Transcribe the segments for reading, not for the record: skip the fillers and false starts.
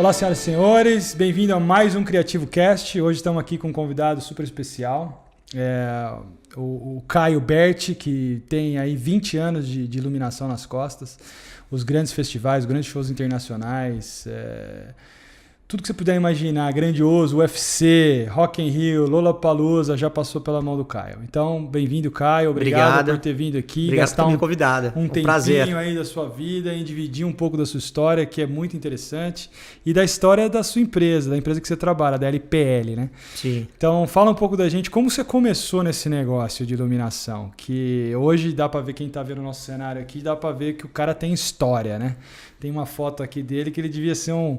Olá, senhoras e senhores, bem-vindo a mais um Criativo Cast. Hoje estamos aqui com um convidado super especial, o Caio Berti, que tem aí 20 anos de iluminação nas costas, os grandes festivais, os grandes shows internacionais, tudo que você puder imaginar, grandioso, UFC, Rock in Rio, Lollapalooza, já passou pela mão do Caio. Então, bem-vindo, Caio. Obrigado por ter vindo aqui. Obrigado por ter me convidado. Um tempinho prazer aí da sua vida e dividir um pouco da sua história, que é muito interessante, e da história da sua empresa, da empresa que você trabalha, da LPL, né? Sim. Então, fala um pouco da gente, como você começou nesse negócio de iluminação, que hoje dá para ver, quem tá vendo o nosso cenário aqui, dá para ver que o cara tem história, né? Tem uma foto aqui dele que ele devia ser um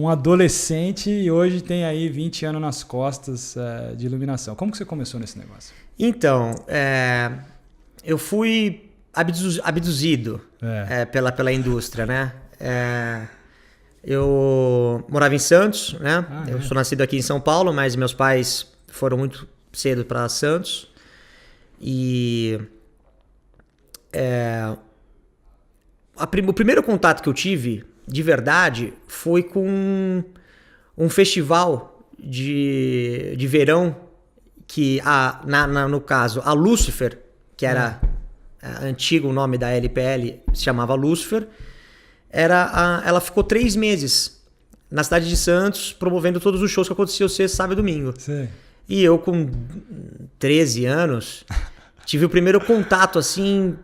adolescente e hoje tem aí 20 anos nas costas de iluminação. Como que você começou nesse negócio? Então, eu fui abduzido pela indústria, né? Eu morava em Santos, né? Eu sou nascido aqui em São Paulo, mas meus pais foram muito cedo para Santos. E o primeiro contato que eu tive de verdade foi com um festival de verão que, no caso, a Lucifer, que era antigo o nome da LPL, se chamava Lucifer, ela ficou 3 meses na cidade de Santos promovendo todos os shows que aconteciam sexta, sábado e domingo. Sim. E eu, com 13 anos... tive o primeiro contato, assim,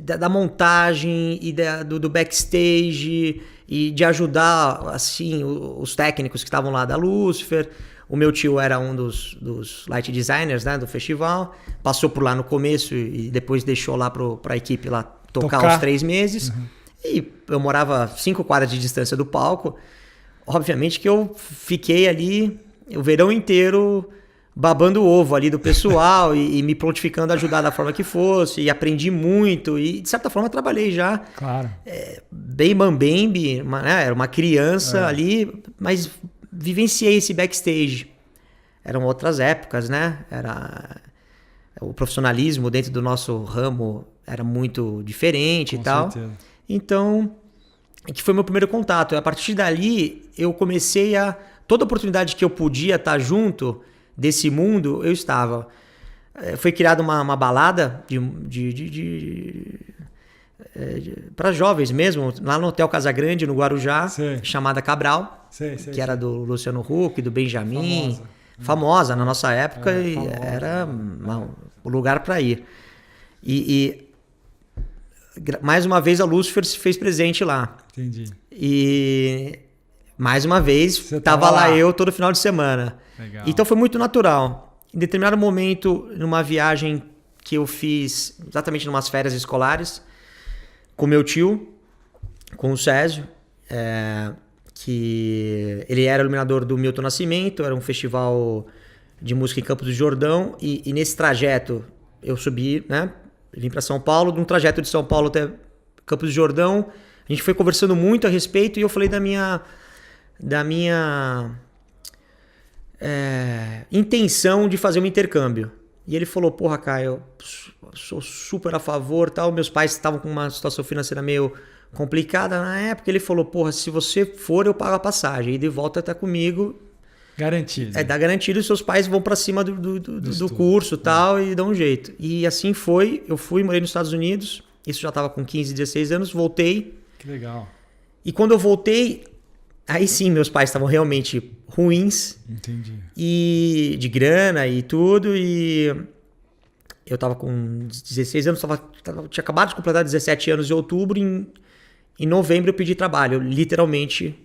da montagem e do backstage e de ajudar, assim, os técnicos que estavam lá da Lucifer. O meu tio era um dos light designers, né, do festival. Passou por lá no começo e depois deixou lá pra equipe lá tocar os 3 meses. Uhum. E eu morava 5 quadras de distância do palco. Obviamente que eu fiquei ali o verão inteiro... babando o ovo ali do pessoal e me prontificando a ajudar da forma que fosse, e aprendi muito, e de certa forma trabalhei já. Claro. Bem mambembe, era uma criança ali, mas vivenciei esse backstage. Eram outras épocas, né? O profissionalismo dentro do nosso ramo era muito diferente. Com e tal. Certeza. Então, que foi meu primeiro contato. A partir dali, eu comecei toda oportunidade que eu podia estar junto desse mundo, eu estava. Foi criada uma balada para jovens mesmo, lá no Hotel Casagrande, no Guarujá, chamada Cabral, que era do Luciano Huck, do Benjamin. Famosa na nossa época, e era o lugar para ir. E mais uma vez a Lucifer se fez presente lá. Entendi. E mais uma vez, estava lá eu todo final de semana. Legal. Então foi muito natural. Em determinado momento, numa viagem que eu fiz, exatamente numas férias escolares, com meu tio, com o Césio, que ele era iluminador do Milton Nascimento, era um festival de música em Campos do Jordão, e nesse trajeto eu subi, né, vim para São Paulo, de um trajeto de São Paulo até Campos do Jordão, a gente foi conversando muito a respeito, e eu falei da minha intenção de fazer um intercâmbio. E ele falou, porra, Caio, eu sou super a favor, tal. Meus pais estavam com uma situação financeira meio complicada na época. Ele falou, porra, se você for, eu pago a passagem. E de volta tá comigo. Garantido. Dá garantido, e seus pais vão para cima do curso, tal, e dão um jeito. E assim foi. Eu fui, morei nos Estados Unidos. Isso já tava com 15, 16 anos. Voltei. Que legal. E quando eu voltei... aí sim, meus pais estavam realmente ruins. Entendi. E de grana e tudo. E eu tava com 16 anos, tinha acabado de completar 17 anos em outubro. Em novembro eu pedi trabalho, literalmente,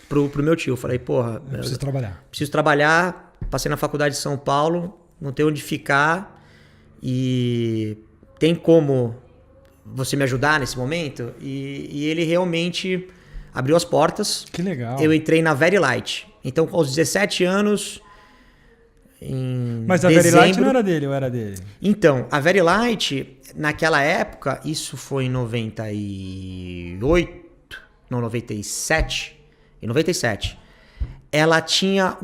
pro meu tio. Eu falei, porra... eu preciso trabalhar. Preciso trabalhar. Passei na faculdade de São Paulo, não tenho onde ficar. E tem como você me ajudar nesse momento? E ele realmente... abriu as portas. Que legal. Eu entrei na Very Light. Então, aos 17 anos, Mas a Very Light não era dele, ou era dele? Então, a Very Light, naquela época, isso foi em 98, não, 97. Em 97. Ela tinha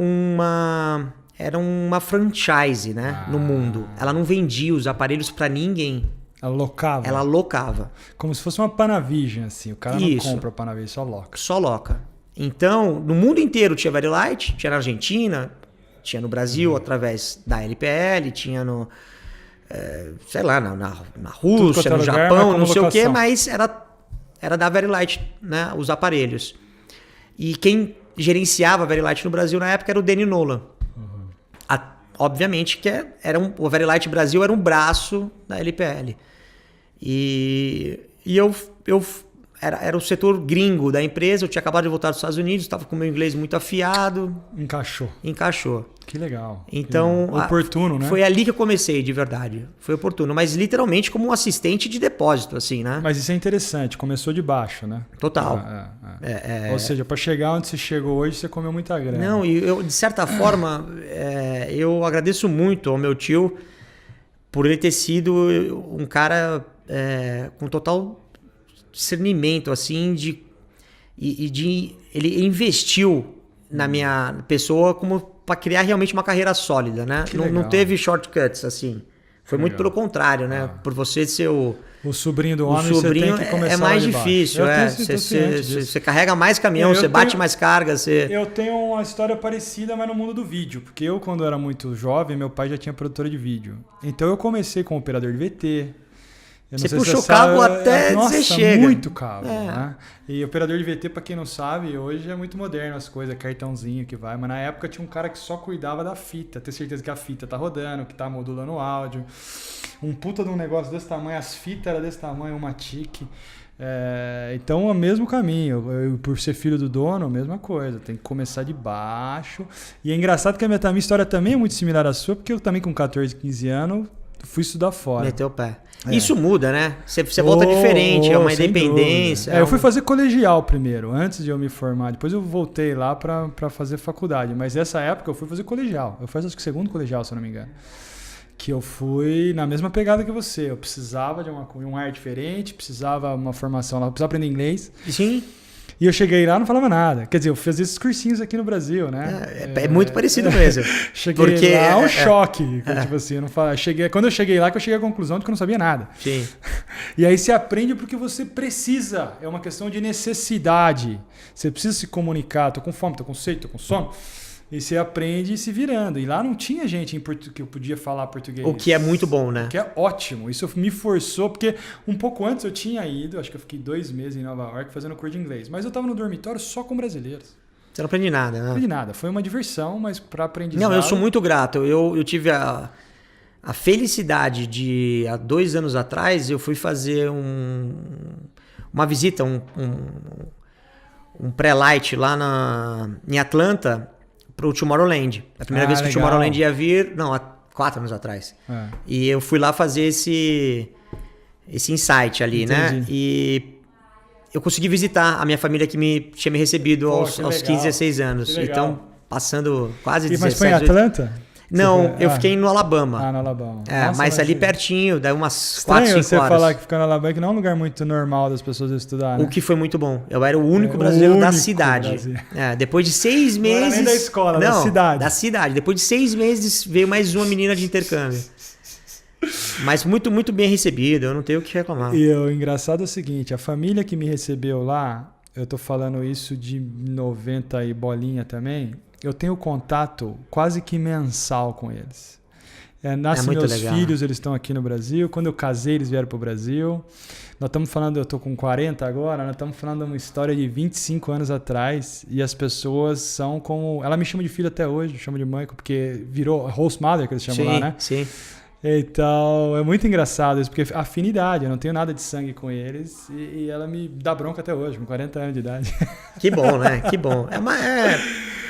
era uma franchise, né, no mundo. Ela não vendia os aparelhos para ninguém. Ela locava? Ela locava. Como se fosse uma Panavision, assim. O cara não compra Panavision, só loca. Só loca. Então, no mundo inteiro tinha Very Light, tinha na Argentina, tinha no Brasil através da LPL, tinha no, sei lá, na Rússia, no Japão, não sei o quê, mas era da Very Light, né, os aparelhos. E quem gerenciava a Very Light no Brasil na época era o Danny Nolan. Obviamente que o Very Light Brasil era um braço da LPL. E eu era o setor gringo da empresa, eu tinha acabado de voltar dos Estados Unidos, estava com o meu inglês muito afiado. Encaixou. Que legal. Então, oportuno, né? Foi ali que eu comecei, de verdade. Foi oportuno, mas literalmente como um assistente de depósito, assim, né? Mas isso é interessante, começou de baixo, né? Total. Ou seja, para chegar onde você chegou hoje, você comeu muita grana. Não, e eu, de certa forma, eu agradeço muito ao meu tio por ele ter sido um cara com total discernimento, assim, ele investiu na minha pessoa como para criar realmente uma carreira sólida, né? Não teve shortcuts, assim. Foi muito pelo contrário, né? Por você ser o sobrinho do homem, você tem que começar mais difícil. Você carrega mais caminhão, você bate mais carga. Eu tenho uma história parecida, mas no mundo do vídeo. Porque eu, quando era muito jovem, meu pai já tinha produtora de vídeo. Então eu comecei como operador de VT. Você puxou cabo até você chega. Muito cabo. Né? E operador de VT, pra quem não sabe, hoje é muito moderno as coisas, cartãozinho que vai. Mas na época tinha um cara que só cuidava da fita. Ter certeza que a fita tá rodando, que tá modulando o áudio. Um puta de um negócio desse tamanho, as fitas eram desse tamanho, uma TIC. Então é o mesmo caminho. Eu, por ser filho do dono, a mesma coisa. Tem que começar de baixo. E é engraçado que a minha história também é muito similar à sua, porque eu também com 14, 15 anos fui estudar fora. Meteu o pé. Isso muda, né? Você volta diferente, é uma independência. Eu fui fazer colegial primeiro, antes de eu me formar. Depois eu voltei lá pra fazer faculdade. Mas nessa época eu fui fazer colegial. Eu fiz acho que segundo colegial, se eu não me engano. Que eu fui na mesma pegada que você. Eu precisava de um ar diferente, precisava uma formação lá, eu precisava aprender inglês. Sim. E eu cheguei lá e não falava nada. Quer dizer, eu fiz esses cursinhos aqui no Brasil, né? É muito parecido mesmo. Cheguei lá, um choque. Tipo assim, eu não falo, quando eu cheguei lá, que eu cheguei à conclusão de que eu não sabia nada. Sim. E aí você aprende porque você precisa. É uma questão de necessidade. Você precisa se comunicar. Tô com fome, tô com sede, tô com sono. E você aprende se virando. E lá não tinha gente que eu podia falar português. O que é muito bom, né? O que é ótimo. Isso me forçou, porque um pouco antes eu tinha ido, acho que eu fiquei 2 meses em Nova York fazendo curso de inglês. Mas eu tava no dormitório só com brasileiros. Você não aprende nada, né? Não aprendi nada. Foi uma diversão, mas para aprendizado... Não, eu sou muito grato. Eu tive a felicidade de, há 2 anos atrás, eu fui fazer uma visita, um pré-light lá em Atlanta, pro Tomorrowland. A primeira vez que o Tomorrowland ia vir... Não, há 4 anos atrás. E eu fui lá fazer esse insight ali, né? E eu consegui visitar a minha família que tinha me recebido aos 15, 16 anos. Então, passando quase 17 anos. Mas foi em Atlanta? Não, eu fiquei no Alabama. No Alabama. Nossa, mas ali pertinho, daí umas 4, 5 horas. Você falar que ficar no Alabama, que não é um lugar muito normal das pessoas estudar, né? O que foi muito bom. Eu era o único brasileiro da cidade. Depois de 6 meses... Não era nem da escola, da cidade. Da cidade. Depois de 6 meses veio mais uma menina de intercâmbio. Mas muito, muito bem recebido, eu não tenho o que reclamar. E o engraçado é o seguinte, a família que me recebeu lá, eu tô falando isso de 90 e bolinha também... Eu tenho contato quase que mensal com eles. Nascem meus filhos, eles estão aqui no Brasil. Quando eu casei, eles vieram para o Brasil. Nós estamos falando, eu estou com 40 agora, nós estamos falando de uma história de 25 anos atrás. E as pessoas são como... Ela me chama de filho até hoje, chama de mãe, porque virou host mother, que eles chamam lá, né? Sim. Então, é muito engraçado isso, porque afinidade, eu não tenho nada de sangue com eles e ela me dá bronca até hoje, com 40 anos de idade. Que bom, né? Que bom.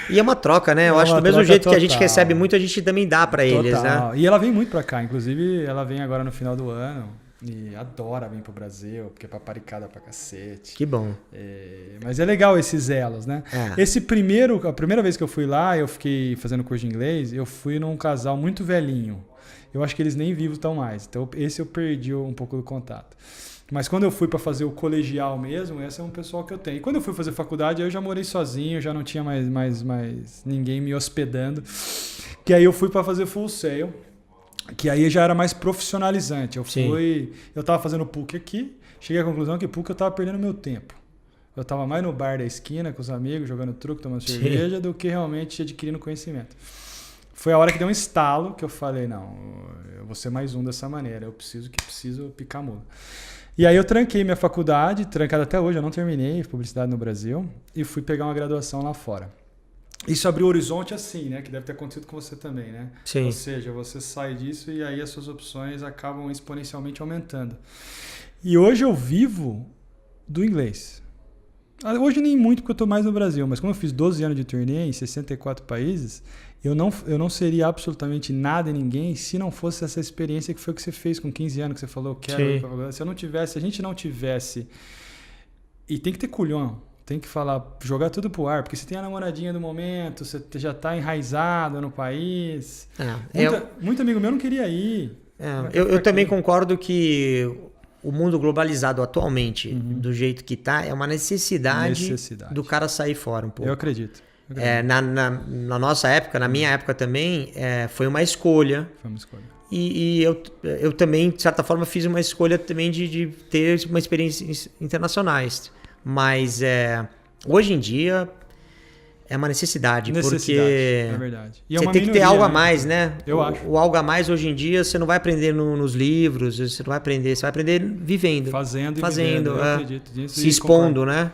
E é uma troca, né? Eu acho que do mesmo jeito que a gente recebe muito, a gente também dá pra eles, né? E ela vem muito pra cá, inclusive ela vem agora no final do ano e adora vir pro Brasil, porque é paparicada pra cacete. Que bom. Mas é legal esses elos, né? A primeira vez que eu fui lá, eu fiquei fazendo curso de inglês, eu fui num casal muito velhinho. Eu acho que eles nem vivos estão mais. Então esse eu perdi um pouco do contato. Mas quando eu fui para fazer o colegial mesmo, esse é um pessoal que eu tenho. E quando eu fui fazer faculdade, eu já morei sozinho, já não tinha mais ninguém me hospedando. Que aí eu fui para fazer full sail, que aí já era mais profissionalizante. Eu tava fazendo PUC aqui, cheguei à conclusão que PUC eu tava perdendo meu tempo. eu tava mais no bar da esquina com os amigos, jogando truco, tomando cerveja, do que realmente adquirindo conhecimento. Foi a hora que deu um estalo que eu falei, não, eu vou ser mais um dessa maneira, eu preciso picar mula. E aí eu tranquei minha faculdade, trancada até hoje, eu não terminei publicidade no Brasil, e fui pegar uma graduação lá fora. Isso abriu o horizonte assim, né? Que deve ter acontecido com você também, né? Sim. Ou seja, você sai disso e aí as suas opções acabam exponencialmente aumentando. E hoje eu vivo do inglês. Hoje nem muito porque eu estou mais no Brasil, mas como eu fiz 12 anos de turnê em 64 países, eu não seria absolutamente nada e ninguém se não fosse essa experiência que foi o que você fez com 15 anos, que você falou, quero ir pra faculdade. Se a gente não tivesse... E tem que ter culhão. Tem que falar, jogar tudo pro ar, porque você tem a namoradinha do momento, você já tá enraizado no país. Muito amigo meu não queria ir. Eu também concordo que o mundo globalizado atualmente, do jeito que tá, é uma necessidade do cara sair fora um pouco. Eu acredito. Na nossa época, na minha época também, foi uma escolha. Foi uma escolha. E eu também, de certa forma, fiz uma escolha também de ter uma experiência internacionais. Mas hoje em dia é uma necessidade porque é verdade. E você uma tem que ter algo a mais, né? Eu acho. O algo a mais hoje em dia você não vai aprender nos livros, você não vai aprender, você vai aprender vivendo. Fazendo, eu acredito nisso. Se expondo, né?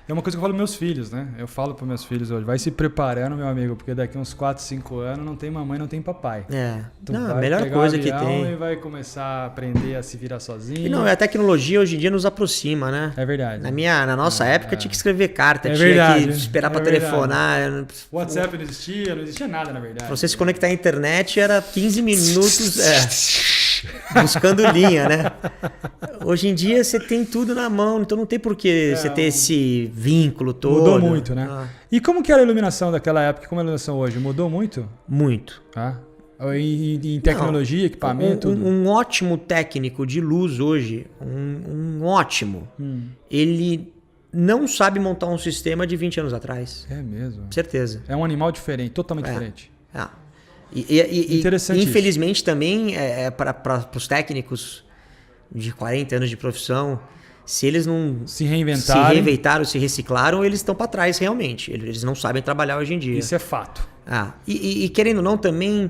É uma coisa que eu falo para meus filhos, né? Eu falo para meus filhos hoje, vai se preparando, meu amigo, porque daqui uns 4, 5 anos não tem mamãe, não tem papai. A melhor coisa que tem. E vai começar a aprender a se virar sozinho. E a tecnologia hoje em dia nos aproxima, né? É verdade. Na nossa época tinha que escrever carta, tinha verdade, que esperar para telefonar. WhatsApp não existia nada, na verdade. Pra você se conectar à internet era 15 minutos. Buscando linha, né? Hoje em dia você tem tudo na mão, então não tem por que você ter esse vínculo todo. Mudou muito, né? E como que era a iluminação daquela época e como é a iluminação hoje? Mudou muito? Muito. Em tecnologia, equipamento? Um ótimo técnico de luz hoje, um ótimo, ele não sabe montar um sistema de 20 anos atrás. É mesmo? Certeza. É um animal diferente, totalmente diferente. E interessante infelizmente também para os técnicos de 40 anos de profissão, se eles não se reinventaram, se reciclaram, eles estão para trás realmente. Eles não sabem trabalhar hoje em dia. Isso é fato. E querendo ou não também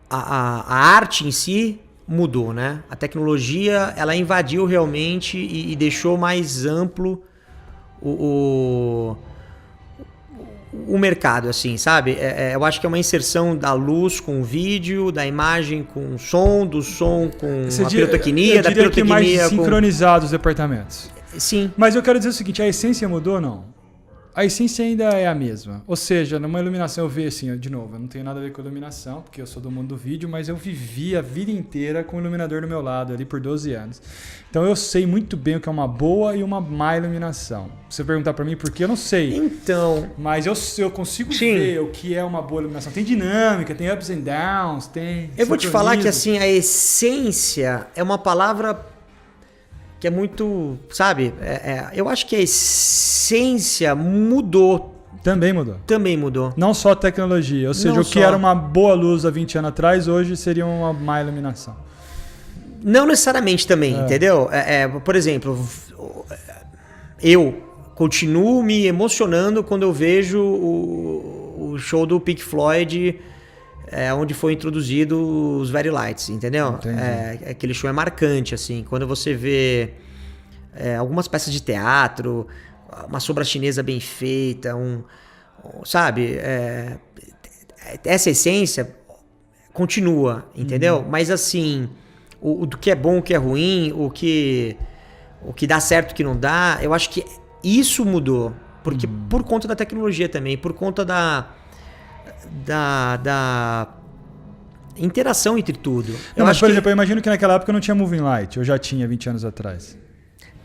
a arte em si mudou, né? A tecnologia ela invadiu realmente e deixou mais amplo o mercado, assim, sabe? Eu acho que é uma inserção da luz com o vídeo, da imagem com o som, do som com a pirotecnia, da pirotecnia mais sincronizado os departamentos. Sim. Mas eu quero dizer o seguinte, a essência mudou ou não? A essência ainda é a mesma. Ou seja, numa iluminação eu vejo assim, de novo, eu não tenho nada a ver com iluminação, porque eu sou do mundo do vídeo, mas eu vivi a vida inteira com o iluminador do meu lado ali por 12 anos. Então eu sei muito bem o que é uma boa e uma má iluminação. Se você perguntar pra mim por que, eu não sei. Então... Mas eu consigo ver o que é uma boa iluminação. Tem dinâmica, tem ups and downs, tem... Eu vou te falar que assim, a essência é uma palavra... que é muito, sabe? Eu acho que a essência mudou. Também mudou. Não só a tecnologia. Ou seja, o que era uma boa luz há 20 anos atrás, hoje seria uma má iluminação. Não necessariamente também, entendeu? Por exemplo, eu continuo me emocionando quando eu vejo o show do Pink Floyd... onde foi introduzido os Very Lights, entendeu? Aquele show é marcante, assim. Quando você vê algumas peças de teatro, uma sombra chinesa bem feita, sabe? Essa essência continua, entendeu? Mas assim, do que é bom, o que é ruim, o que dá certo, o que não dá, eu acho que isso mudou. Porque por conta da tecnologia também, por conta da interação entre tudo. Mas, por exemplo, eu imagino que naquela época não tinha Moving Light, ou já tinha 20 anos atrás?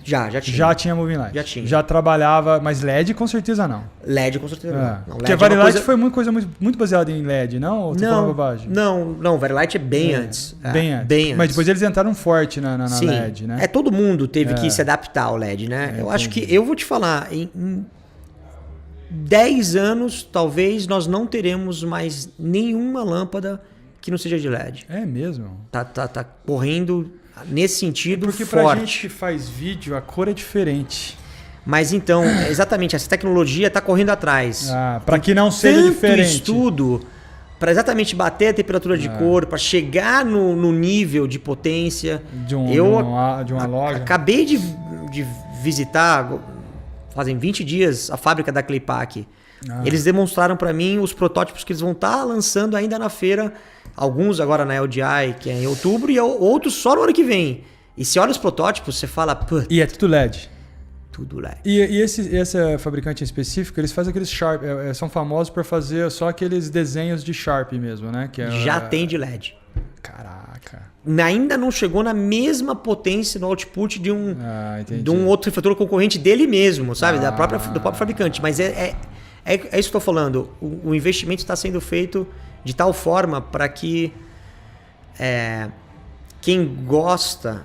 Já tinha. Já tinha Moving Light? Já tinha. Já trabalhava, mas LED com certeza não. LED com certeza não. Porque a Very Light foi uma coisa muito baseada em LED, não? Ou não, bobagem? Não, Very Light é bem antes. Bem antes. Mas depois eles entraram forte na LED, né? Todo mundo teve que se adaptar ao LED, né? Eu acho que, eu vou te falar, em 10 anos, talvez, nós não teremos mais nenhuma lâmpada que não seja de LED. É mesmo? Tá correndo nesse sentido Porque pra forte. gente que faz vídeo, a cor é diferente. Mas então, exatamente, essa tecnologia está correndo atrás. Para que não seja Tanto diferente. estudo para exatamente bater a temperatura de cor, para chegar no nível de potência. De uma loja. Acabei de visitar, fazem 20 dias, a fábrica da Claypack. Eles demonstraram para mim os protótipos que eles vão estar lançando ainda na feira. Alguns agora na LDI, que é em outubro, e outros só no ano que vem. E se olha os protótipos, você fala... E é tudo LED. Tudo LED. E esse fabricante em específico, eles fazem aqueles Sharp, são famosos por fazer só aqueles desenhos de Sharp mesmo, né? Que já tem de LED. Caraca. Ainda não chegou na mesma potência no output de um outro refletor concorrente dele mesmo, sabe? Do próprio fabricante. Mas é isso que eu estou falando. O investimento está sendo feito de tal forma para que quem gosta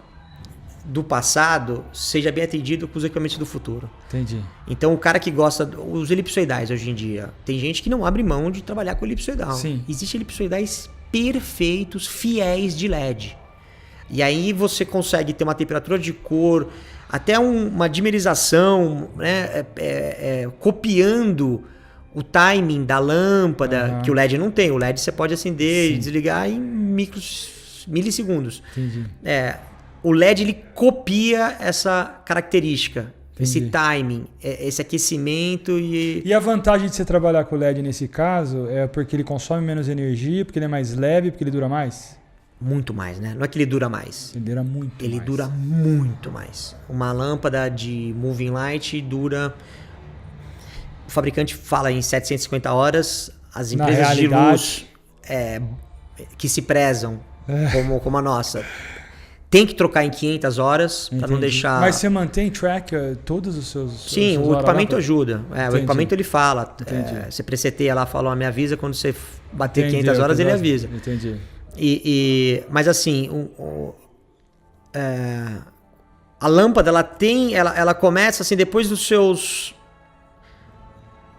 do passado seja bem atendido com os equipamentos do futuro. Entendi. Então o cara que gosta os elipsoidais hoje em dia, tem gente que não abre mão de trabalhar com elipsoidal. Sim. Existem elipsoidais perfeitos, fiéis de LED. E aí você consegue ter uma temperatura de cor, até uma dimerização, né? Copiando o timing da lâmpada, que o LED não tem. O LED você pode acender e desligar em milissegundos. Entendi. O LED ele copia essa característica, Entendi. esse timing, esse aquecimento e... E a vantagem de você trabalhar com o LED nesse caso é porque ele consome menos energia, porque ele é mais leve, porque ele dura mais? Muito mais, né? Não é que ele dura mais. Ele dura muito mais. Ele dura muito mais. Uma lâmpada de moving light dura... O fabricante fala em 750 horas, as empresas de luz que se prezam como a nossa... Tem que trocar em 500 horas para não deixar... Mas você mantém track todos os seus... Sim, o equipamento ajuda. O equipamento ele fala. Você preseteia lá, fala, me avisa quando você bater 500 horas, ele avisa. Entendi. Mas assim, a lâmpada, ela começa assim, depois dos seus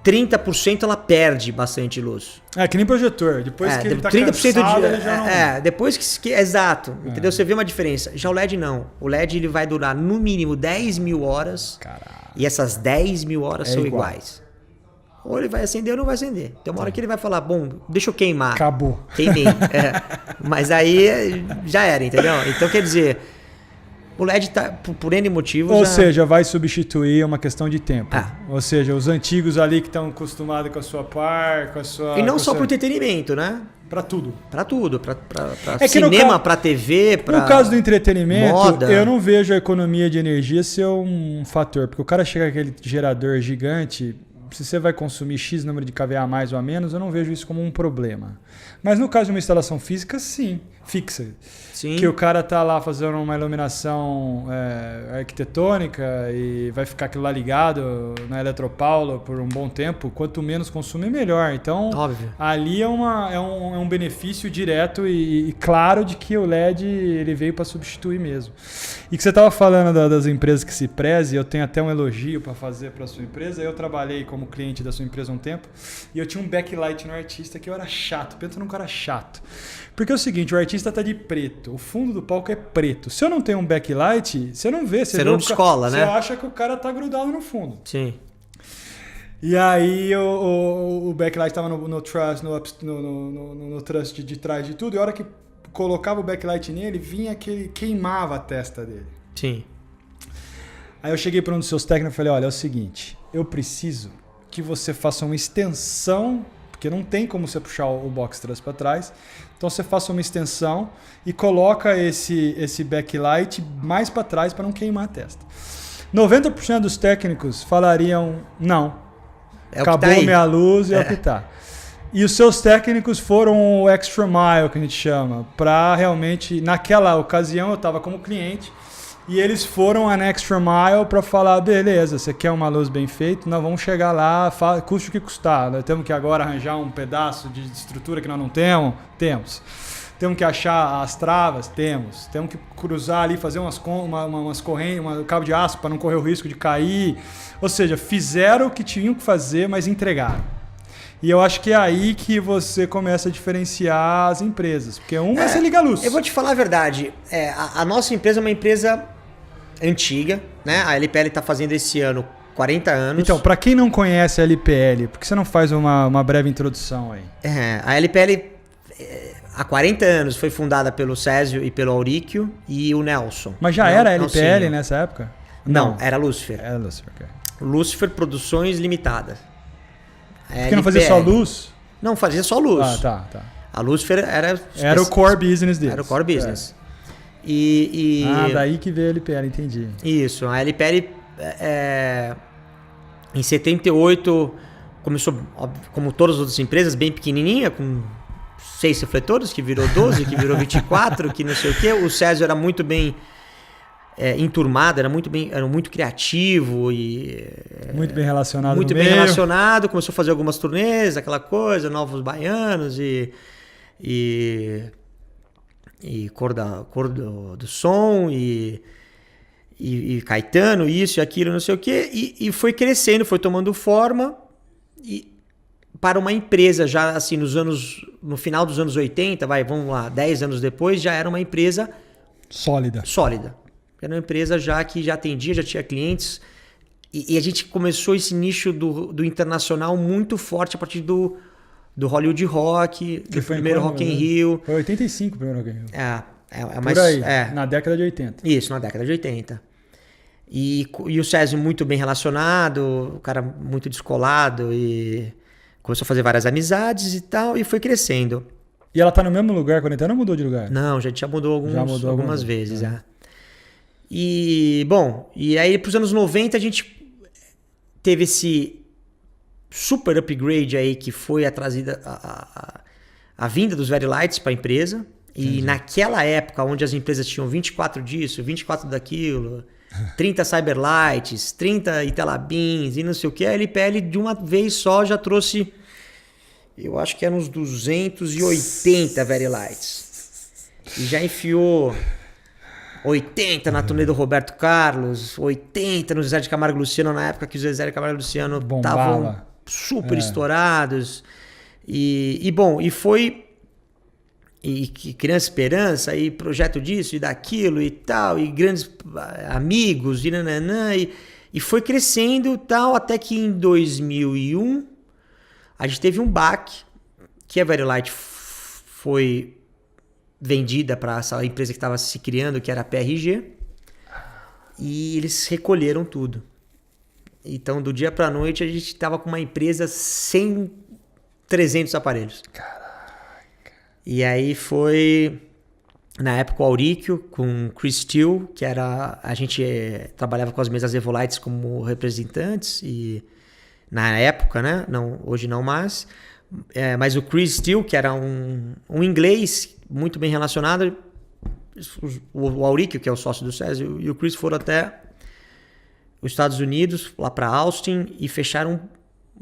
30% ela perde bastante luz. Que nem projetor. Depois que ele tá 30% cansado, ele já não... depois que exato. Entendeu? Você vê uma diferença. Já o LED não. O LED ele vai durar no mínimo 10 mil horas. Caraca. E essas 10 mil horas são igual. Iguais. Ou ele vai acender ou não vai acender. Tem uma hora que ele vai falar, bom, deixa eu queimar. Acabou. Queimei. Mas aí já era, entendeu? Então quer dizer... O LED tá, por N motivos... Ou seja, vai substituir uma questão de tempo. Ah. Ou seja, os antigos ali que estão acostumados com a sua par, com a sua... E não só para entretenimento, né? Para tudo. Para tudo. Para É cinema, para TV, para No caso do entretenimento, moda. Eu não vejo a economia de energia ser um fator. Porque o cara chega com aquele gerador gigante... Se você vai consumir X número de kVA a mais ou a menos, eu não vejo isso como um problema. Mas no caso de uma instalação física, sim, fixa. Sim. Que o cara tá lá fazendo uma iluminação arquitetônica e vai ficar aquilo lá ligado na Eletropaulo por um bom tempo. Quanto menos consumir, melhor. Então, óbvio. Ali é um benefício direto e claro de que o LED ele veio para substituir mesmo. E que você estava falando das empresas que se prezem, eu tenho até um elogio para fazer para a sua empresa. Eu trabalhei como cliente da sua empresa há um tempo e eu tinha um backlight no artista que eu era chato. Pensa num cara chato. Porque é o seguinte, o artista tá de preto, o fundo do palco é preto. Se eu não tenho um backlight, você não vê. Você não descola, né? Você acha que o cara tá grudado no fundo. Sim. E aí o backlight estava no truss, no truss de trás de tudo, e a hora que colocava o backlight nele, vinha aquele... queimava a testa dele. Sim. Aí eu cheguei para um dos seus técnicos e falei, olha, é o seguinte, eu preciso que você faça uma extensão, porque não tem como você puxar o box truss para trás, então você faça uma extensão e coloca esse backlight mais para trás para não queimar a testa. 90% dos técnicos falariam, não, acabou minha luz e é o que tá. E os seus técnicos foram o extra mile, que a gente chama, para realmente, naquela ocasião eu estava como cliente, e eles foram an extra mile para falar, beleza, você quer uma luz bem feita? Nós vamos chegar lá, custe o que custar. Nós temos que agora arranjar um pedaço de estrutura que nós não temos? Temos. Temos que achar as travas? Temos. Temos que cruzar ali, fazer umas correntes, um cabo de aço para não correr o risco de cair. Ou seja, fizeram o que tinham que fazer, mas entregaram. E eu acho que é aí que você começa a diferenciar as empresas. Porque uma você liga a luz. Eu vou te falar a verdade. A nossa empresa é uma empresa antiga, né? A LPL está fazendo esse ano 40 anos. Então, para quem não conhece a LPL, por que você não faz uma breve introdução aí? A LPL, há 40 anos, foi fundada pelo Césio e pelo Auríquio e o Nelson. Mas já era a LPL nessa época? Não, era Lucifer. Era Lucifer, ok. Lucifer Produções Limitadas. Porque não fazia só luz? Não, fazia só luz. Ah, tá. A Lucifer era o core business deles. Era o core business. Daí que veio a LPL, entendi. Isso, a LPL em 78 começou, como todas as outras empresas, bem pequenininha, com 6 refletores, que virou 12, que virou 24, que não sei o quê. O Césio era muito bem enturmado, era muito criativo e muito bem relacionado. Muito bem relacionado, começou a fazer algumas turnês, aquela coisa, Novos Baianos e Cor do Som e Caetano, isso e aquilo, não sei o quê, e foi crescendo, foi tomando forma e para uma empresa já assim no final dos anos 80, vamos lá, 10 anos depois, já era uma empresa sólida. Era uma empresa que já atendia, já tinha clientes. E a gente começou esse nicho do internacional muito forte a partir do Hollywood Rock, do primeiro Rock in Rio. Foi 85 o primeiro Rock in Rio. Por aí, na década de 80. Isso, na década de 80. E o Césio muito bem relacionado, o cara muito descolado e começou a fazer várias amizades e tal, e foi crescendo. E ela tá no mesmo lugar quando então não mudou de lugar? Não, já mudou algumas vezes, E, bom, e aí pros anos 90 a gente teve esse super upgrade aí que foi a vinda dos Very Lights para a empresa. E naquela época, onde as empresas tinham 24 disso, 24 daquilo, 30 Cyberlights, 30 Itelabins e não sei o que, a LPL de uma vez só já trouxe, eu acho que eram uns 280 Very Lights. E já enfiou 80 na turnê do Roberto Carlos, 80 no Zezé de Camargo e Luciano, na época que o Zezé de Camargo e Luciano estavam super estourados. E foi... E Criança Esperança, e projeto disso e daquilo e tal, e grandes amigos, e foi crescendo tal, até que em 2001 a gente teve um baque, que a Very Light foi vendida para essa empresa que estava se criando, que era a PRG, e eles recolheram tudo. Então, do dia para a noite, a gente estava com uma empresa sem 300 aparelhos. E aí foi, na época, o Auríquio com Chris Steele, que era... A gente trabalhava com as mesas Evolites como representantes, e na época, né? Não, hoje não mais. Mas o Chris Steele, que era um inglês muito bem relacionado, o Auríquio, que é o sócio do Césio, e o Chris foram até os Estados Unidos, lá para Austin, e fecharam um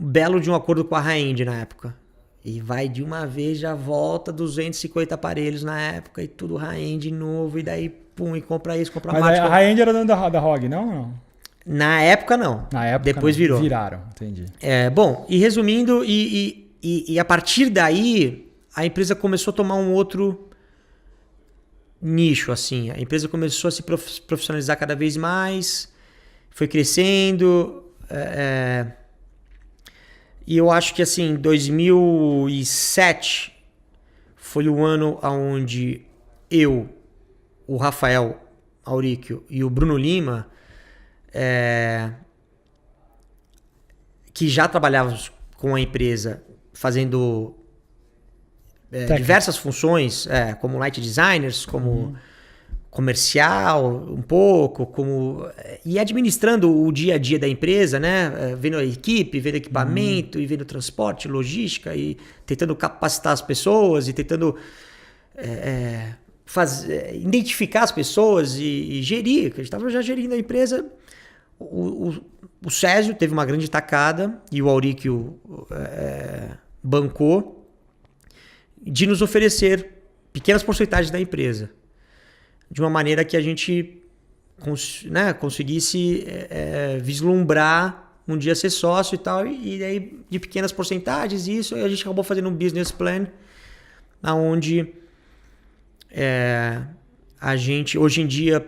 belo de um acordo com a High-End na época. E vai de uma vez, já volta 250 aparelhos na época e tudo high-end novo, e daí, pum, e compra isso, compra mais. Mas a high-end era dentro da ROG, não? Na época, não. Na época, depois não. virou. Viraram, entendi. Bom, e resumindo, e a partir daí, a empresa começou a tomar um outro nicho, assim. A empresa começou a se profissionalizar cada vez mais, foi crescendo, e eu acho que assim, 2007 foi o ano onde eu, o Rafael Auríquio e o Bruno Lima, que já trabalhávamos com a empresa fazendo diversas funções, como light designers, como comercial um pouco, e administrando o dia a dia da empresa, né? Vendo a equipe, vendo equipamento, e vendo transporte, logística, e tentando capacitar as pessoas, e tentando identificar as pessoas e gerir, porque a gente estava já gerindo a empresa. O Césio teve uma grande tacada, e o Auríquio bancou, de nos oferecer pequenas porcentagens da empresa, de uma maneira que a gente conseguisse vislumbrar um dia ser sócio e tal, e aí de pequenas porcentagens, isso, aí a gente acabou fazendo um business plan, onde a gente, hoje em dia,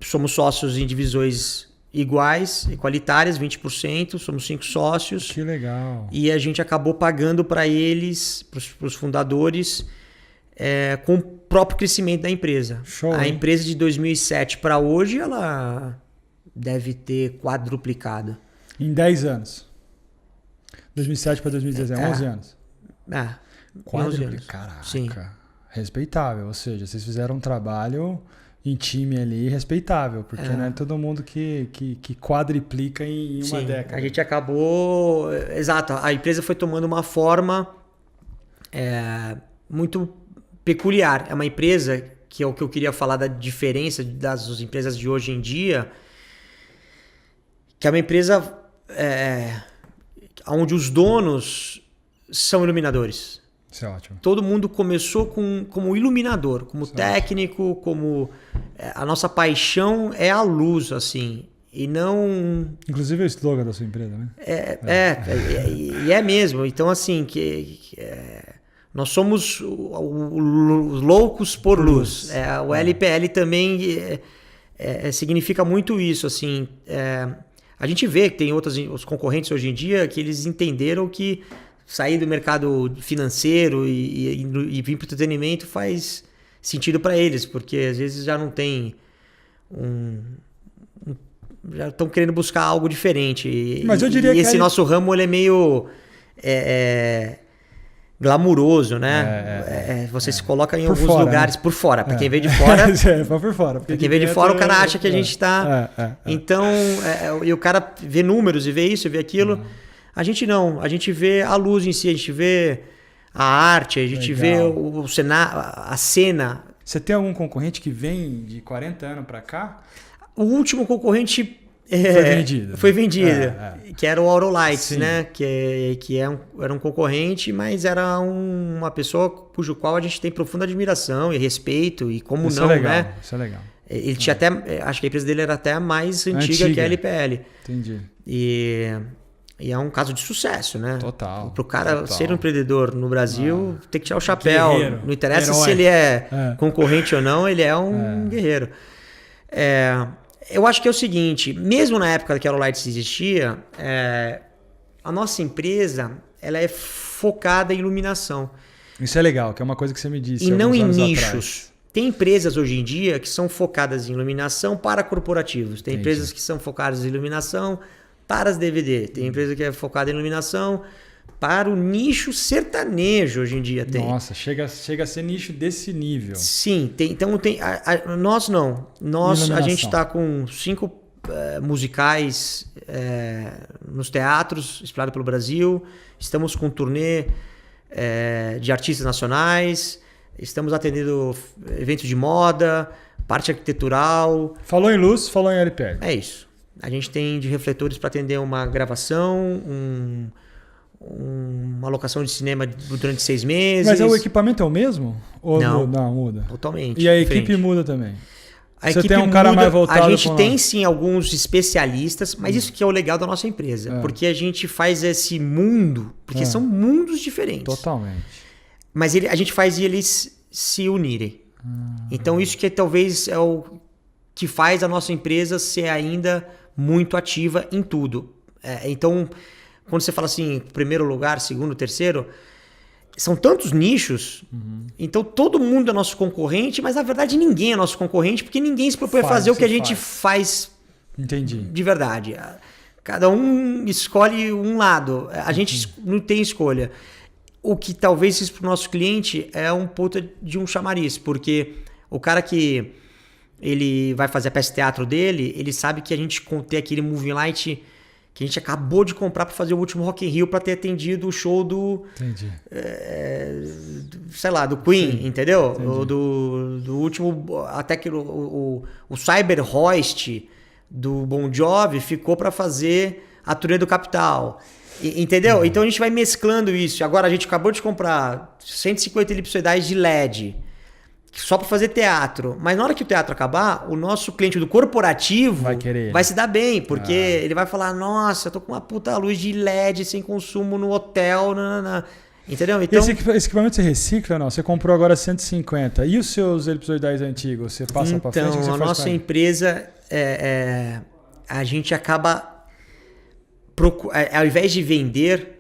somos sócios em divisões iguais, igualitárias, 20%, somos 5 sócios. Que legal. E a gente acabou pagando para eles, para os fundadores, com o próprio crescimento da empresa. Show, a hein? empresa de 2007 para hoje, ela deve ter quadruplicado. Em 10 anos. 2007 para 2016, 11 anos. 11 anos. Caraca. Sim. Respeitável. Ou seja, vocês fizeram um trabalho em time ali respeitável, porque não é todo mundo que quadriplica em uma década. A gente acabou... Exato. A empresa foi tomando uma forma muito peculiar. É uma empresa que é o que eu queria falar da diferença das empresas de hoje em dia, que é uma empresa onde os donos são iluminadores. Isso é ótimo. Todo mundo começou como iluminador, como técnico, como... a nossa paixão é a luz, assim, e não... Inclusive é o slogan da sua empresa, né? E é mesmo. Então, assim, nós somos os loucos por luz. O LPL também significa muito isso, assim. A gente vê que tem os concorrentes hoje em dia que eles entenderam que sair do mercado financeiro e vir para o entretenimento faz sentido para eles, porque às vezes já não tem já estão querendo buscar algo diferente. Mas eu diria que esse nosso ramo ele é meio glamuroso, né? Você se coloca em alguns lugares, né? Por fora. Para quem vê de fora... por fora. Para quem vê de fora, o cara acha que a gente está... Então, e o cara vê números e vê isso e vê aquilo... A gente não, a gente vê a luz em si, a gente vê a arte, a gente vê a cena. Você tem algum concorrente que vem de 40 anos para cá? O último concorrente foi vendido. Que era o Aurolights, né? Era um concorrente, mas era uma pessoa cujo qual a gente tem profunda admiração e respeito, e como isso não, é legal, né? Isso é legal. Ele tinha até, acho que a empresa dele era até mais antiga que a LPL. Entendi. E é um caso de sucesso, né? Total. Para o cara ser um empreendedor no Brasil, tem que tirar o chapéu. Guerreiro. Não interessa se ele é concorrente ou não, ele é um guerreiro. Eu acho que é o seguinte, mesmo na época que a Aurolights existia, a nossa empresa ela é focada em iluminação. Isso é legal, que é uma coisa que você me disse. E não em nichos. Atrás. Tem empresas hoje em dia que são focadas em iluminação para corporativos. Tem empresas que são focadas em iluminação para as DVD. Tem empresa que é focada em iluminação para o nicho sertanejo hoje em dia. Nossa, chega a ser nicho desse nível. Sim, então tem. Nós não. A gente está com 5 musicais nos teatros, espalhados pelo Brasil. Estamos com turnê de artistas nacionais. Estamos atendendo eventos de moda, parte arquitetural. Falou em luz, falou em LPL. É isso. A gente tem de refletores para atender uma gravação, uma locação de cinema durante 6 meses. Mas o equipamento é o mesmo? Ou não, muda? Totalmente. E a equipe muda também? Você tem um cara mais voltado. A gente tem sim alguns especialistas, mas isso que é o legal da nossa empresa. Porque a gente faz esse mundo, porque são mundos diferentes. Totalmente. Mas a gente faz eles se unirem. Então isso que talvez é o que faz a nossa empresa ser ainda muito ativa em tudo. Então, quando você fala assim, primeiro lugar, segundo, terceiro, são tantos nichos, então todo mundo é nosso concorrente, mas na verdade ninguém é nosso concorrente, porque ninguém se propõe a fazer o que a gente faz. Entendi. De verdade. Cada um escolhe um lado, a gente não tem escolha. O que talvez isso para o nosso cliente é um puta de um chamariz, porque o cara que ele vai fazer a peça de teatro dele, ele sabe que a gente tem aquele moving light que a gente acabou de comprar para fazer o último Rock in Rio para ter atendido o show do... Entendi. Sei lá, do Queen, sim, entendeu? Do último... Até que o Cyber Hoist do Bon Jovi ficou para fazer a turnê do Capital. Entendeu? Então a gente vai mesclando isso. Agora a gente acabou de comprar 150 elipsoidais de LED. só para fazer teatro. Mas na hora que o teatro acabar, o nosso cliente do corporativo vai se dar bem, porque ele vai falar, nossa, eu tô com uma puta luz de LED sem consumo no hotel, entendeu? Então, esse equipamento você recicla ou não? Você comprou agora 150. E os seus elipsoidais antigos? Você passa para frente? Então, a nossa empresa, a gente acaba, ao invés de vender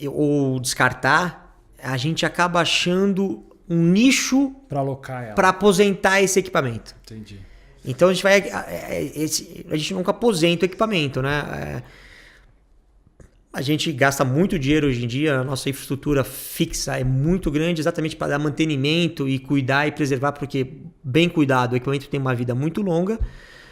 ou descartar, a gente acaba achando um nicho para alocar ela, para aposentar esse equipamento. Entendi. Então a gente nunca aposenta o equipamento, né? A gente gasta muito dinheiro hoje em dia, a nossa infraestrutura fixa é muito grande, exatamente para dar mantenimento e cuidar e preservar, porque bem cuidado, o equipamento tem uma vida muito longa.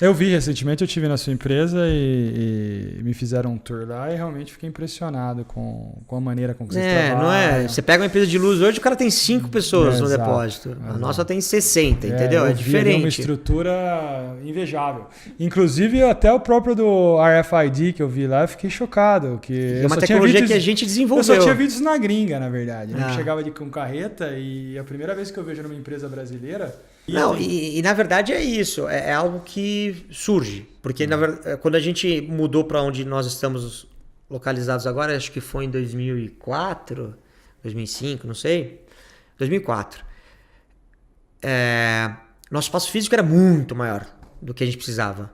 Eu vi recentemente, eu estive na sua empresa e me fizeram um tour lá e realmente fiquei impressionado com a maneira como vocês trabalham. Não é? Você pega uma empresa de luz hoje, o cara tem 5 pessoas no exato, depósito. exato. A nossa tem 60, entendeu? É diferente. É uma estrutura invejável. Inclusive, até o próprio do RFID que eu vi lá, eu fiquei chocado. É uma tecnologia que a gente desenvolveu. Eu só tinha visto isso na gringa, na verdade. Eu chegava com carreta e a primeira vez que eu vejo numa empresa brasileira... E na verdade é isso, é algo que surge, porque na verdade, quando a gente mudou para onde nós estamos localizados agora, acho que foi em 2004, 2005, não sei, 2004, nosso espaço físico era muito maior do que a gente precisava.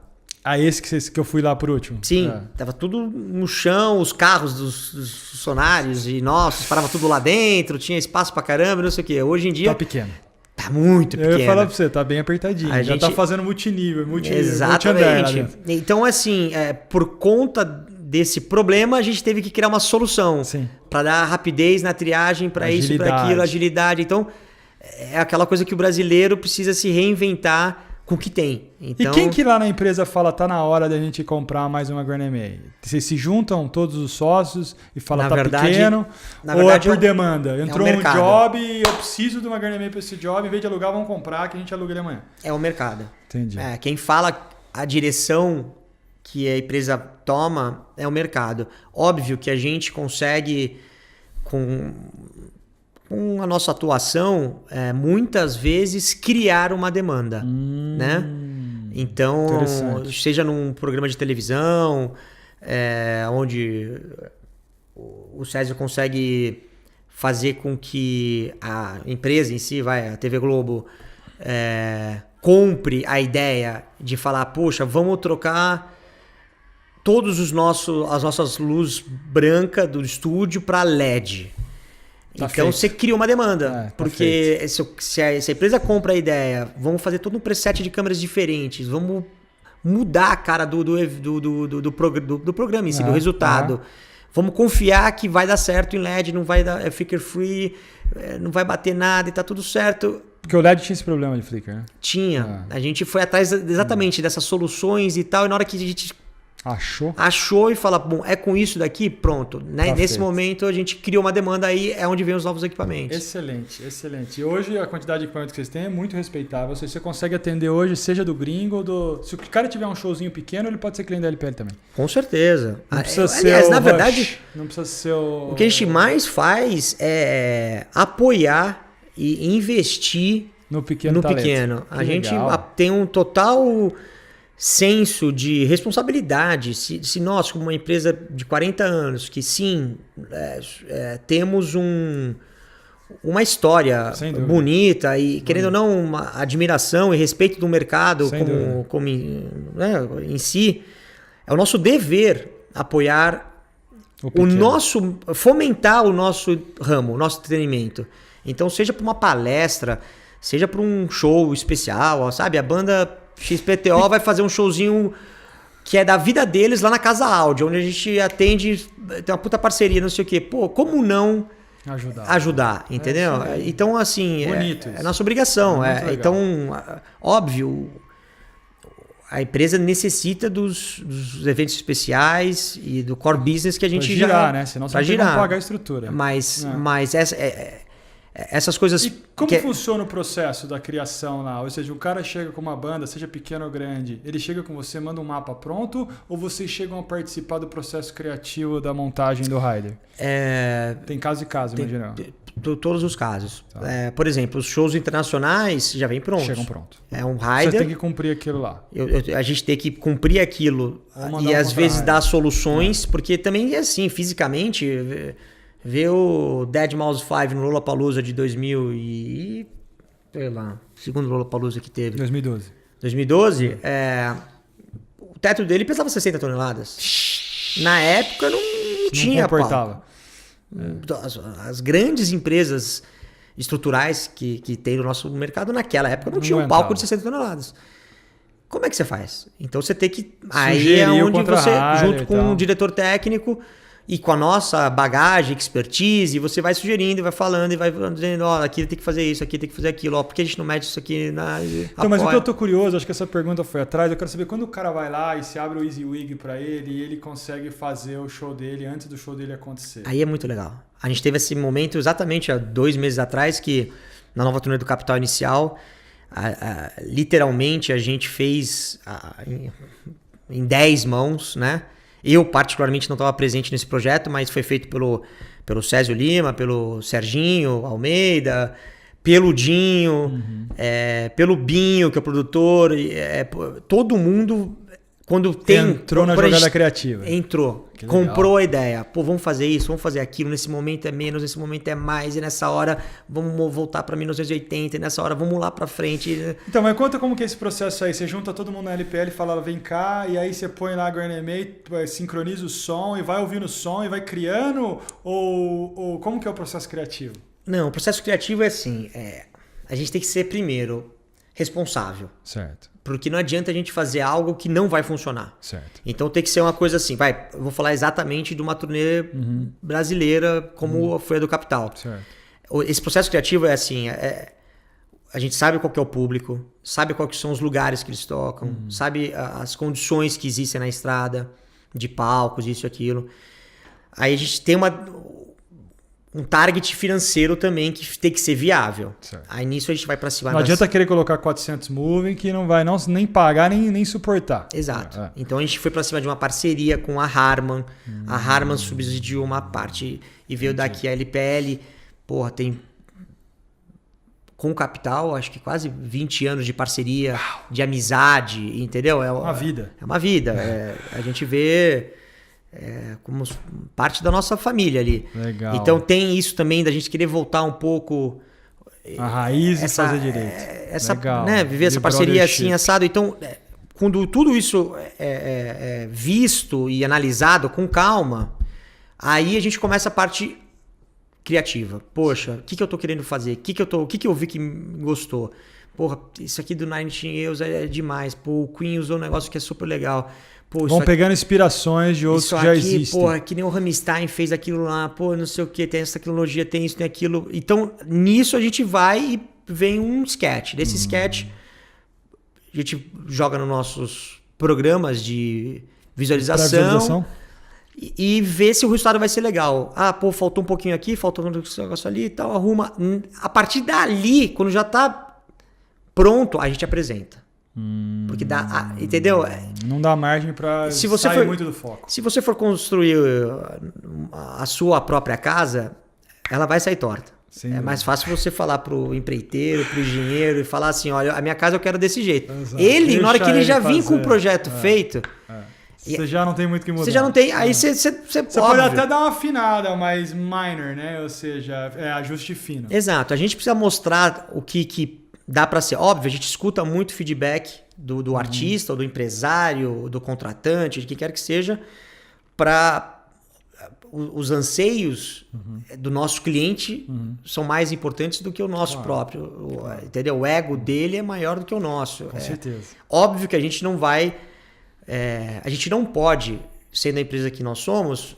Esse que eu fui lá por último? Sim, tava tudo no chão, os carros dos funcionários e nossos, parava tudo lá dentro, tinha espaço pra caramba, não sei o que. Hoje em dia... Tá pequeno. Tá muito pequeno. Eu ia falar pra você, tá bem apertadinho. Já tá fazendo multinível. Exatamente. Então, assim, por conta desse problema, a gente teve que criar uma solução para dar rapidez na triagem, para isso, para aquilo, agilidade. Então, é aquela coisa que o brasileiro precisa se reinventar com o que tem. Então, e quem que lá na empresa fala, tá na hora da gente comprar mais uma Graneme? Vocês se juntam todos os sócios e falam, pequeno? Ou é por demanda? Entrou um job e eu preciso de uma Graneme para esse job, em vez de alugar, vamos comprar, que a gente aluga ele amanhã. É o mercado. Entendi. Quem fala a direção que a empresa toma é o mercado. Óbvio que a gente consegue, com a nossa atuação, muitas vezes criar uma demanda, né? Então, seja num programa de televisão, onde o César consegue fazer com que a empresa em si, a TV Globo, compre a ideia de falar, poxa, vamos trocar todos as nossas luzes brancas do estúdio para LED. Então você cria uma demanda, porque se a empresa compra a ideia, vamos fazer todo um preset de câmeras diferentes, vamos mudar a cara do programa em si, do resultado. Vamos confiar que vai dar certo em LED, não vai dar flicker free, não vai bater nada e tá tudo certo. Porque o LED tinha esse problema de flicker, né? Tinha. A gente foi atrás exatamente dessas soluções e tal, e na hora que a gente achou e fala, bom, é com isso daqui, pronto. Né? Nesse momento a gente criou uma demanda, aí é onde vem os novos equipamentos. Excelente, excelente. E hoje a quantidade de equipamentos que vocês têm é muito respeitável. Você consegue atender hoje, seja do gringo ou do... Se o cara tiver um showzinho pequeno, ele pode ser cliente da LPL também. Com certeza. Não precisa ser na verdade, não precisa ser o que a gente mais faz é apoiar e investir no pequeno. A gente tem um total senso de responsabilidade. Se nós, como uma empresa de 40 anos, que sim, temos uma história bonita e, querendo ou não, uma admiração e respeito do mercado como em si, é o nosso dever apoiar fomentar o nosso ramo, o nosso treinamento. Então, seja para uma palestra, seja para um show especial, sabe? A banda XPTO vai fazer um showzinho que é da vida deles lá na Casa Áudio, onde a gente atende, tem uma puta parceria, não sei o quê. Pô, como não ajudar, entendeu? Então, assim, é nossa obrigação. Então, óbvio, a empresa necessita dos eventos especiais e do core business que a gente girar, né? Senão você não paga a estrutura. Mas Essas coisas... E como funciona o processo da criação lá? Ou seja, o cara chega com uma banda, seja pequena ou grande, ele chega com você, manda um mapa pronto, ou vocês chegam a participar do processo criativo da montagem do rider? Tem caso e caso, imagina. Todos os casos. Tá. Por exemplo, os shows internacionais já vêm prontos. Chegam pronto. É um rider. Você tem que cumprir aquilo lá. A gente tem que cumprir aquilo e às vezes dar soluções, porque também é assim, fisicamente... Ver o Dead Mouse 5 no Lollapalooza de 2000 e... sei lá, segundo Lollapalooza que teve. 2012. 2012, o teto dele pesava 60 toneladas. Na época não tinha comportava. As grandes empresas estruturais que tem no nosso mercado naquela época não tinham um palco de 60 toneladas. Como é que você faz? Então você tem que... Aí é onde você, junto com o diretor técnico... E com a nossa bagagem, expertise, você vai sugerindo, vai falando e vai dizendo, aqui tem que fazer isso, aqui tem que fazer aquilo, por que a gente não mete isso aqui na... Então, mas o que eu tô curioso, acho que essa pergunta foi atrás, eu quero saber quando o cara vai lá e se abre o Easy Wig pra ele e ele consegue fazer o show dele antes do show dele acontecer. Aí é muito legal. A gente teve esse momento exatamente há 2 meses atrás, que na nova turnê do Capital Inicial, literalmente a gente fez em 10 mãos, né? Eu, particularmente, não estava presente nesse projeto, mas foi feito pelo Césio Lima, pelo Serginho Almeida, pelo Dinho, pelo Binho, que é o produtor. Todo mundo, quando entrou na jogada criativa. Entrou, comprou a ideia. Pô, vamos fazer isso, vamos fazer aquilo. Nesse momento é menos, nesse momento é mais. E nessa hora vamos voltar para 1980. E nessa hora vamos lá para frente. Então, mas conta como que é esse processo aí. Você junta todo mundo na LPL e fala, vem cá. E aí você põe lá a GrandMA, sincroniza o som e vai ouvindo o som e vai criando? Ou como que é o processo criativo? Não, o processo criativo é assim. A gente tem que ser, primeiro, responsável. Certo. Porque não adianta a gente fazer algo que não vai funcionar. Certo. Então tem que ser uma coisa assim, eu vou falar exatamente de uma turnê brasileira como foi a do Capital. Certo. Esse processo criativo é assim, a gente sabe qual que é o público, sabe quais são os lugares que eles tocam, sabe as condições que existem na estrada, de palcos, isso e aquilo. Aí a gente tem um target financeiro também que tem que ser viável. Certo. Aí nisso a gente vai para cima. Não adianta querer colocar 400 moving que não vai nem pagar nem suportar. Exato. Então a gente foi para cima de uma parceria com a Harman. A Harman subsidiou uma parte e veio daqui a LPL. Porra, tem com o Capital, acho que quase 20 anos de parceria, de amizade, entendeu? É uma vida. É uma vida. A gente vê... como parte da nossa família ali. Legal. Então tem isso também da gente querer voltar um pouco a raiz e fazer direito. Legal. Né, viver essa parceria assim assado. Então quando tudo isso é visto e analisado com calma, aí a gente começa a parte criativa. Poxa, o que eu tô querendo fazer? O que eu vi que gostou? Porra, isso aqui do Nine Inch Nails é demais. Pô, o Queen usou um negócio que é super legal. Pô, vão pegando inspirações de outros que já existem. Porra, que nem o Rammstein fez aquilo lá, pô, não sei o que, tem essa tecnologia, tem isso, tem aquilo. Então, nisso a gente vai e vem um sketch. Desse sketch, a gente joga nos nossos programas de visualização. E vê se o resultado vai ser legal. Pô, faltou um pouquinho aqui, faltou um negócio ali e tal, arruma. A partir dali, quando já tá pronto, a gente apresenta. Porque dá, entendeu? Não dá margem para sair muito do foco. Se você for construir a sua própria casa, ela vai sair torta. Sim, mais fácil você falar pro empreiteiro, pro engenheiro e falar assim, olha, a minha casa eu quero desse jeito. Exato. Ele, na hora que ele já vir com o projeto feito... Você já não tem muito o que mudar. Você já não tem, aí você pode até dar uma afinada, mas minor, né? Ou seja, ajuste fino. Exato. A gente precisa mostrar o que dá para ser. Óbvio, a gente escuta muito feedback do artista, ou do empresário, do contratante, de quem quer que seja, para os anseios do nosso cliente são mais importantes do que o nosso próprio. Entendeu? O ego dele é maior do que o nosso. Com certeza. Óbvio que a gente não vai... a gente não pode, sendo a empresa que nós somos,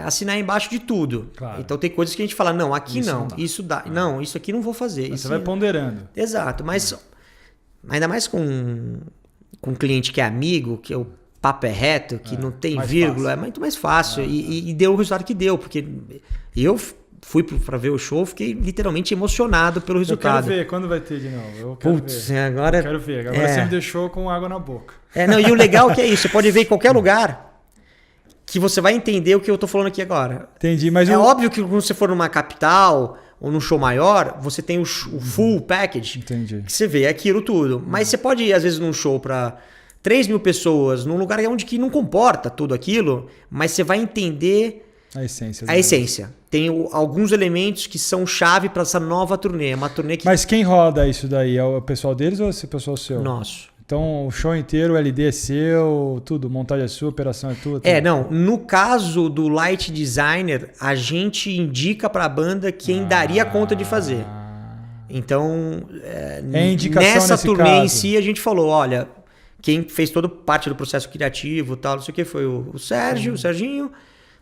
assinar embaixo de tudo. Claro. Então tem coisas que a gente fala, não, aqui isso não, isso dá. Não, isso aqui não vou fazer. Mas você vai ponderando. Exato, mas ainda mais com um cliente que é amigo, que o papo é reto, que não tem vírgula, fácil. É muito mais fácil. E deu o resultado que deu, porque eu fui pra ver o show, fiquei literalmente emocionado pelo resultado. Eu quero ver, quando vai ter de novo? Eu quero ver. Agora... Eu quero ver, agora você me deixou com água na boca. Não, e o legal é que é isso, você pode ver em qualquer lugar que você vai entender o que eu tô falando aqui agora. Entendi, mas... óbvio que quando você for numa capital ou num show maior, você tem o full package, Entendi. que você vê aquilo tudo. Mas você pode ir, às vezes, num show pra 3 mil pessoas, num lugar onde que não comporta tudo aquilo, mas você vai entender... A essência. A essência. Tem alguns elementos que são chave para essa nova turnê. Uma turnê que... Mas quem roda isso daí? É o pessoal deles ou é o pessoal seu? Nosso. Então o show inteiro, o LD é seu, tudo, montagem é sua, operação é tua? Tudo. Não. No caso do Light Designer, a gente indica para a banda quem daria conta de fazer. Então, nessa turnê caso. em si, a gente falou, olha, quem fez toda parte do processo criativo e tal, não sei o que, foi o Sérgio, o Serginho.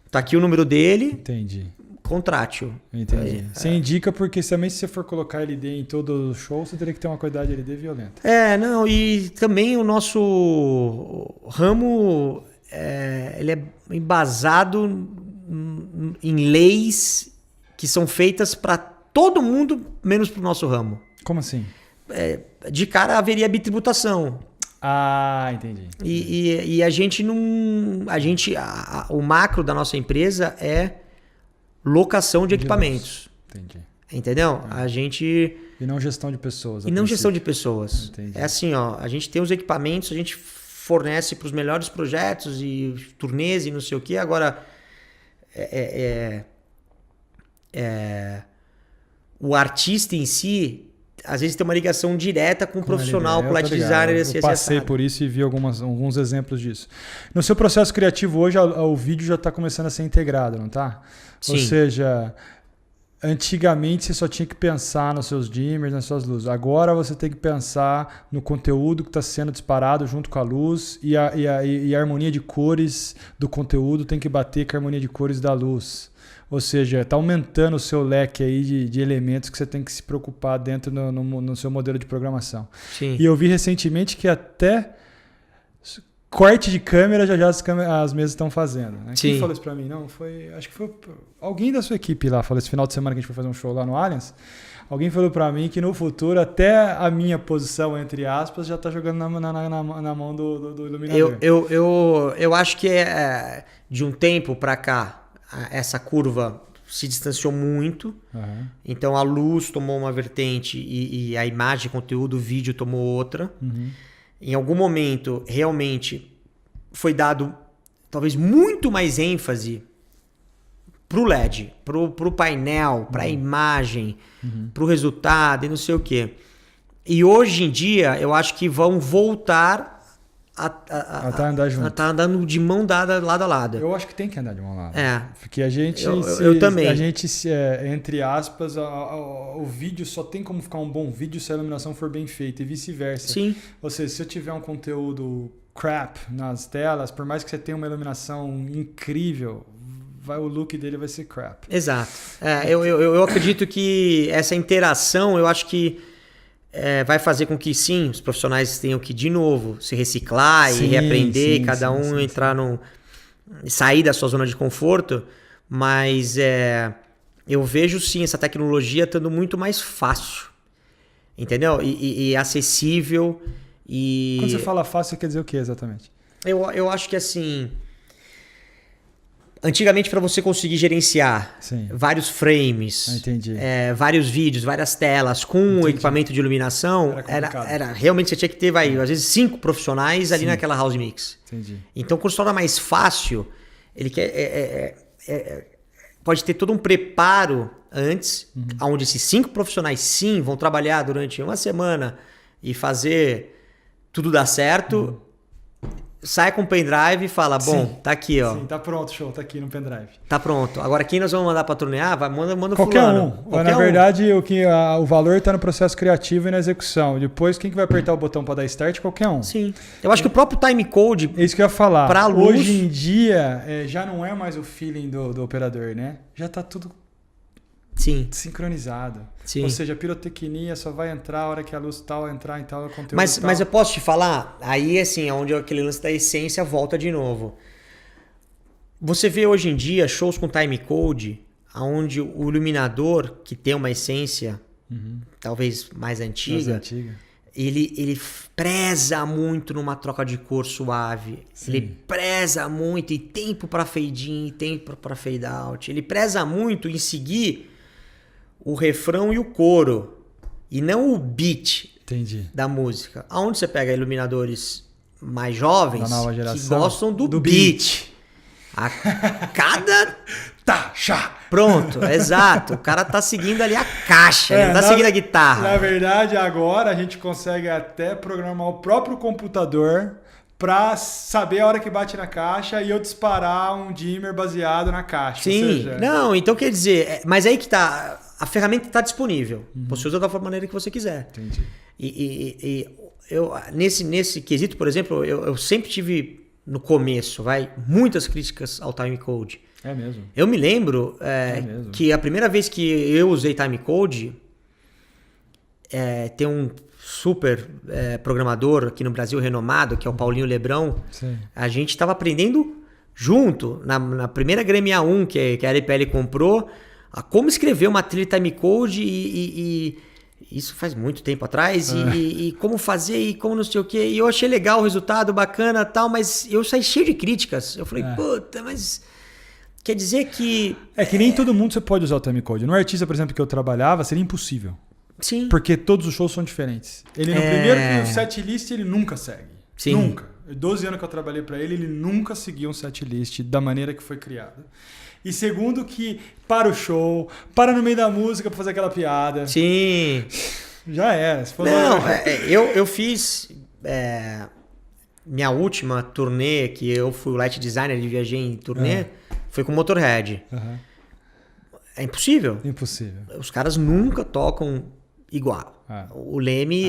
Tá aqui o número dele. Entendi. Contrate-o. Entendi. Você indica porque também se você for colocar LD em todo o show, você teria que ter uma qualidade de LD violenta. Não, e também o nosso ramo, ele é embasado em leis que são feitas para todo mundo, menos para o nosso ramo. Como assim? De cara haveria bitributação. Entendi. E a gente não... o macro da nossa empresa é locação de equipamentos. Entendi. Entendeu? A gente... E não gestão de pessoas. E não gestão de pessoas. Entendi. É assim, a gente tem os equipamentos, a gente fornece para os melhores projetos e turnês e não sei o quê. Agora, o artista em si... Às vezes tem uma ligação direta com o profissional, com o light designer. Eu passei por isso e vi alguns exemplos disso. No seu processo criativo hoje, o vídeo já está começando a ser integrado, não tá? Sim. Ou seja, antigamente você só tinha que pensar nos seus dimmers, nas suas luzes. Agora você tem que pensar no conteúdo que está sendo disparado junto com a luz e a harmonia de cores do conteúdo tem que bater com a harmonia de cores da luz. Ou seja, está aumentando o seu leque aí de elementos que você tem que se preocupar dentro no seu modelo de programação. Sim. E eu vi recentemente que até corte de câmera já as mesas estão fazendo. Né? Quem falou isso para mim? Não, acho que foi alguém da sua equipe lá. Falou esse final de semana que a gente foi fazer um show lá no Allianz. Alguém falou para mim que no futuro até a minha posição, entre aspas, já está jogando na mão do iluminador. Eu acho que de um tempo para cá, essa curva se distanciou muito. Uhum. Então a luz tomou uma vertente e a imagem, conteúdo, vídeo tomou outra. Uhum. Em algum momento, realmente, foi dado talvez muito mais ênfase pro LED, pro painel, pra imagem, pro resultado e não sei o quê. E hoje em dia, eu acho que vão voltar a andar junto. tá andando de mão dada, lado a lado. Eu acho que tem que andar de mão lado. Porque a gente, eu também. A gente, entre aspas, o vídeo só tem como ficar um bom vídeo se a iluminação for bem feita e vice-versa. Sim. Ou seja, se eu tiver um conteúdo crap nas telas, por mais que você tenha uma iluminação incrível, o look dele vai ser crap. Exato. Eu acredito que essa interação, eu acho que vai fazer com que, sim, os profissionais tenham que, de novo, se reciclar e reaprender, cada um entrar sair da sua zona de conforto, mas eu vejo, sim, essa tecnologia estando muito mais fácil, entendeu? E acessível. Quando você fala fácil, quer dizer o que exatamente? Eu acho que, assim... Antigamente, para você conseguir gerenciar vários frames, vários vídeos, várias telas com o equipamento de iluminação, era realmente você tinha que ter, às vezes, 5 profissionais ali naquela house mix. Entendi. Então, quando se torna mais fácil, ele pode ter todo um preparo antes, onde esses 5 profissionais, sim, vão trabalhar durante uma semana e fazer tudo dar certo. Sai com o pendrive e fala, tá aqui, ó. Sim, tá pronto o show, tá aqui no pendrive. Tá pronto. Agora, quem nós vamos mandar pra turnear, manda qualquer fulano. Na verdade, o valor tá no processo criativo e na execução. Depois, quem que vai apertar o botão pra dar start? Qualquer um. Sim. Eu acho que o próprio timecode... É isso que eu ia falar. Pra luz... Hoje em dia, já não é mais o feeling do operador, né? Já tá tudo... sincronizado. Sim. Ou seja, a pirotecnia só vai entrar a hora que a luz tal entrar em tal conteúdo. Mas eu posso te falar, aí assim, onde aquele lance da essência volta de novo. Você vê hoje em dia shows com timecode onde o iluminador, que tem uma essência talvez mais antiga, ele preza muito numa troca de cor suave. Sim. Ele preza muito em tempo para fade in, tempo para fade out. Ele preza muito em seguir o refrão e o coro, e não o beat da música. Aonde você pega iluminadores mais jovens que gostam do beat. A cada... Pronto, exato. O cara tá seguindo ali a caixa, ele não tá seguindo a guitarra. Na verdade, agora a gente consegue até programar o próprio computador pra saber a hora que bate na caixa e eu disparar um dimmer baseado na caixa. Sim, seja... não, então quer dizer... Mas aí que tá... A ferramenta tá disponível. Você usa da maneira que você quiser. Entendi. E eu, nesse quesito, por exemplo, eu sempre tive... No começo, muitas críticas ao timecode. É mesmo. Eu me lembro que a primeira vez que eu usei timecode, tem um super programador aqui no Brasil renomado, que é o Paulinho Lebrão. Sim. A gente estava aprendendo junto, na primeira Grammy A1 que a RPL comprou, a como escrever uma trilha timecode e isso faz muito tempo atrás, e como fazer, e como não sei o que. E eu achei legal o resultado, bacana e tal, mas eu saí cheio de críticas. Eu falei, puta, mas quer dizer que... É que nem todo mundo você pode usar o timecode. No artista, por exemplo, que eu trabalhava, seria impossível. Sim. Porque todos os shows são diferentes. Ele no primeiro que o setlist ele nunca segue. Sim. Nunca. 12 anos que eu trabalhei pra ele nunca seguia um setlist da maneira que foi criado. E segundo que para o show, para no meio da música pra fazer aquela piada. Sim. Já era. Não, eu fiz minha última turnê, que eu fui o light designer e viajei em turnê, foi com o Motorhead. Uhum. É impossível. Impossível. Os caras nunca tocam igual. O Leme,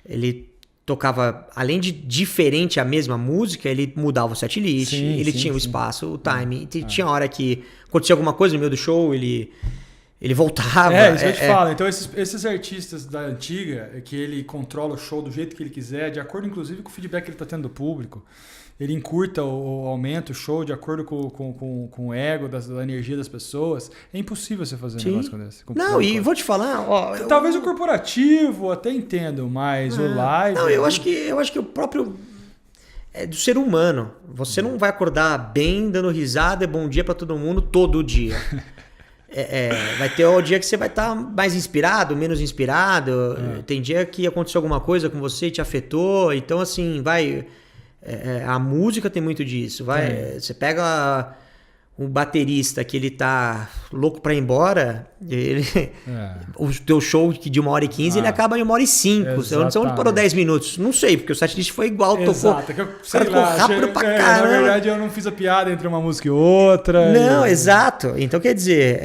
ele tocava, além de diferente a mesma música, ele mudava o setlist, ele tinha o espaço, o timing. Tinha hora que acontecia alguma coisa no meio do show, ele voltava. Isso que eu te falo. Então, esses artistas da antiga, que ele controla o show do jeito que ele quiser, de acordo, inclusive, com o feedback que ele está tendo do público, ele encurta ou aumenta o show de acordo com o ego, da energia das pessoas. É impossível você fazer um negócio com esse. Não, e vou te falar... Talvez o corporativo até entendo, mas o live... Não, eu acho que o próprio... É do ser humano. Você não vai acordar bem, dando risada e bom dia pra todo mundo todo dia. Vai ter o dia que você vai estar mais inspirado, menos inspirado. Tem dia que aconteceu alguma coisa com você e te afetou. Então, assim, a música tem muito disso. Você pega um baterista que ele tá louco pra ir embora, o teu show de 1h15, ele acaba em 1h05. Você onde parou 10 minutos? Não sei, porque o setlist foi igual, tocou. O cara tocou rápido pra caramba. Na verdade, eu não fiz a piada entre uma música e outra. Não, exato. Então, quer dizer,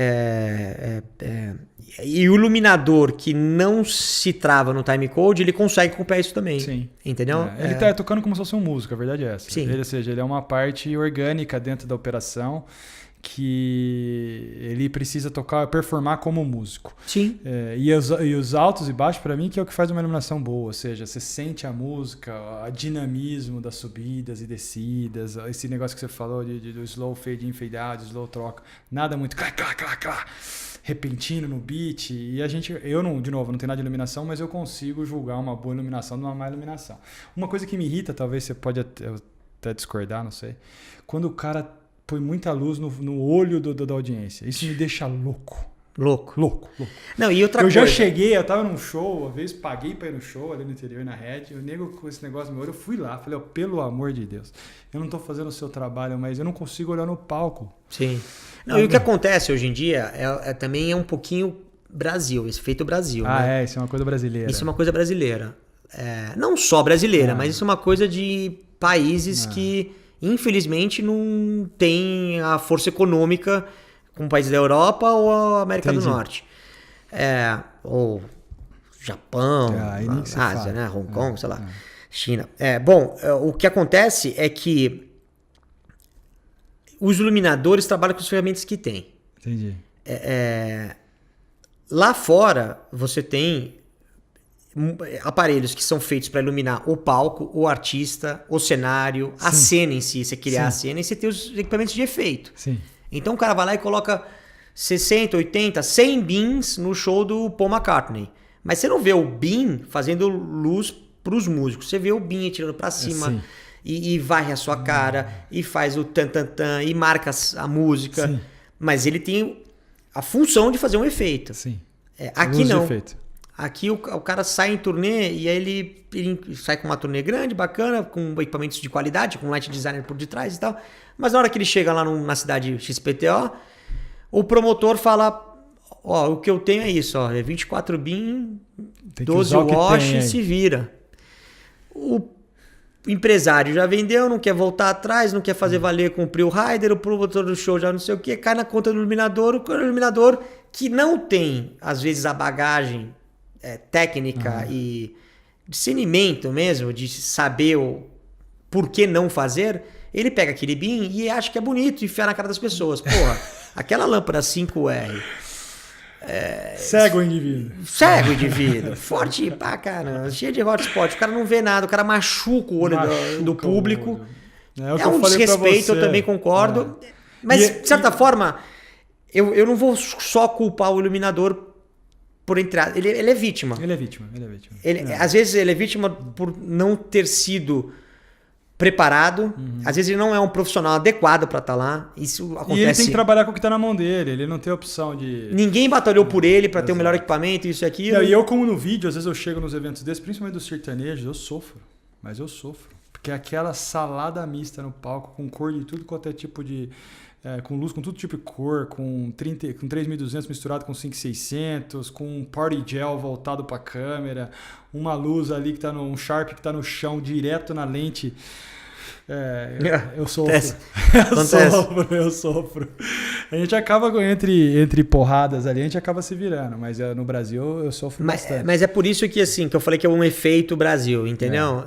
e o iluminador que não se trava no timecode, ele consegue acompanhar isso também. Sim. Entendeu? Ele tá tocando como se fosse um músico, a verdade é essa. Sim. Ou seja, ele é uma parte orgânica dentro da operação que ele precisa performar como músico. Sim. E os altos e baixos, para mim, que é o que faz uma iluminação boa. Ou seja, você sente a música, o dinamismo das subidas e descidas, esse negócio que você falou do slow fade in, fade out, slow troca. Nada muito repentino no beat. E eu não, de novo, não tenho nada de iluminação, mas eu consigo julgar uma boa iluminação de uma má iluminação. Uma coisa que me irrita, talvez você pode até discordar, não sei, quando o cara põe muita luz no olho da audiência. Isso me deixa louco. Louco. Não, e outra coisa. Eu já cheguei, eu tava num show, uma vez paguei pra ir no show ali no interior, na Red, o nego com esse negócio no meu olho, eu fui lá, falei, pelo amor de Deus, eu não tô fazendo o seu trabalho, mas eu não consigo olhar no palco. Sim. Não, e o que acontece hoje em dia também é um pouquinho Brasil, esse feito Brasil. Né? Isso é uma coisa brasileira. Isso é uma coisa brasileira. Não só brasileira, mas isso é uma coisa de países que, infelizmente, não tem a força econômica como países da Europa ou a América do Norte. Ou Japão, Ásia, né? Hong Kong, sei lá, China. O que acontece é que os iluminadores trabalham com as ferramentas que tem. Entendi. Lá fora, você tem aparelhos que são feitos para iluminar o palco, o artista, o cenário, a cena em si. Você criar a cena e você tem os equipamentos de efeito. Sim. Então o cara vai lá e coloca 60, 80, 100 beams no show do Paul McCartney. Mas você não vê o beam fazendo luz pros músicos. Você vê o beam tirando pra cima e varre a sua cara e faz o tan-tan-tan e marca a música. Sim. Mas ele tem a função de fazer um efeito. Sim. Aqui Luz de não. efeito. Aqui o cara sai em turnê e aí ele sai com uma turnê grande, bacana, com equipamentos de qualidade, com light designer por detrás e tal. Mas na hora que ele chega lá na cidade XPTO, o promotor fala... Ó, o que eu tenho é isso, ó, é 24 bin, 12 wash e se vira. O empresário já vendeu, não quer voltar atrás, não quer fazer valer cumprir o rider, o promotor do show já não sei o que, cai na conta do iluminador, o iluminador que não tem, às vezes, a bagagem técnica e discernimento mesmo, de saber o por que não fazer, ele pega aquele bin e acha que é bonito e enfia na cara das pessoas. Porra, aquela lâmpada 5R... Cego o indivíduo. Cego o indivíduo. Forte pra caramba. Cheio de hotspot. O cara não vê nada. O cara machuca o olho do público. É um desrespeito, eu também concordo. Mas, de certa forma, eu não vou só culpar o iluminador por entrar. Ele é vítima. Ele é vítima. Às vezes ele é vítima por não ter sido preparado. Às vezes ele não é um profissional adequado para estar lá. Isso acontece. E ele tem que trabalhar com o que está na mão dele. Ele não tem opção de... Ninguém batalhou por ele para ter o melhor equipamento, isso e aquilo. E eu, como no vídeo, às vezes eu chego nos eventos desses, principalmente dos sertanejos, eu sofro. Mas eu sofro. Porque é aquela salada mista no palco, com cor de tudo quanto é tipo de... com luz, com todo tipo de cor, com 3200 misturado com 5600, com um party gel voltado para a câmera, uma luz ali que tá um Sharp que está no chão, direto na lente... eu sofro. Eu sofro. A gente acaba entre porradas ali, a gente acaba se virando, mas no Brasil eu sofro bastante. Mas é por isso que assim, que eu falei que é um efeito Brasil, entendeu?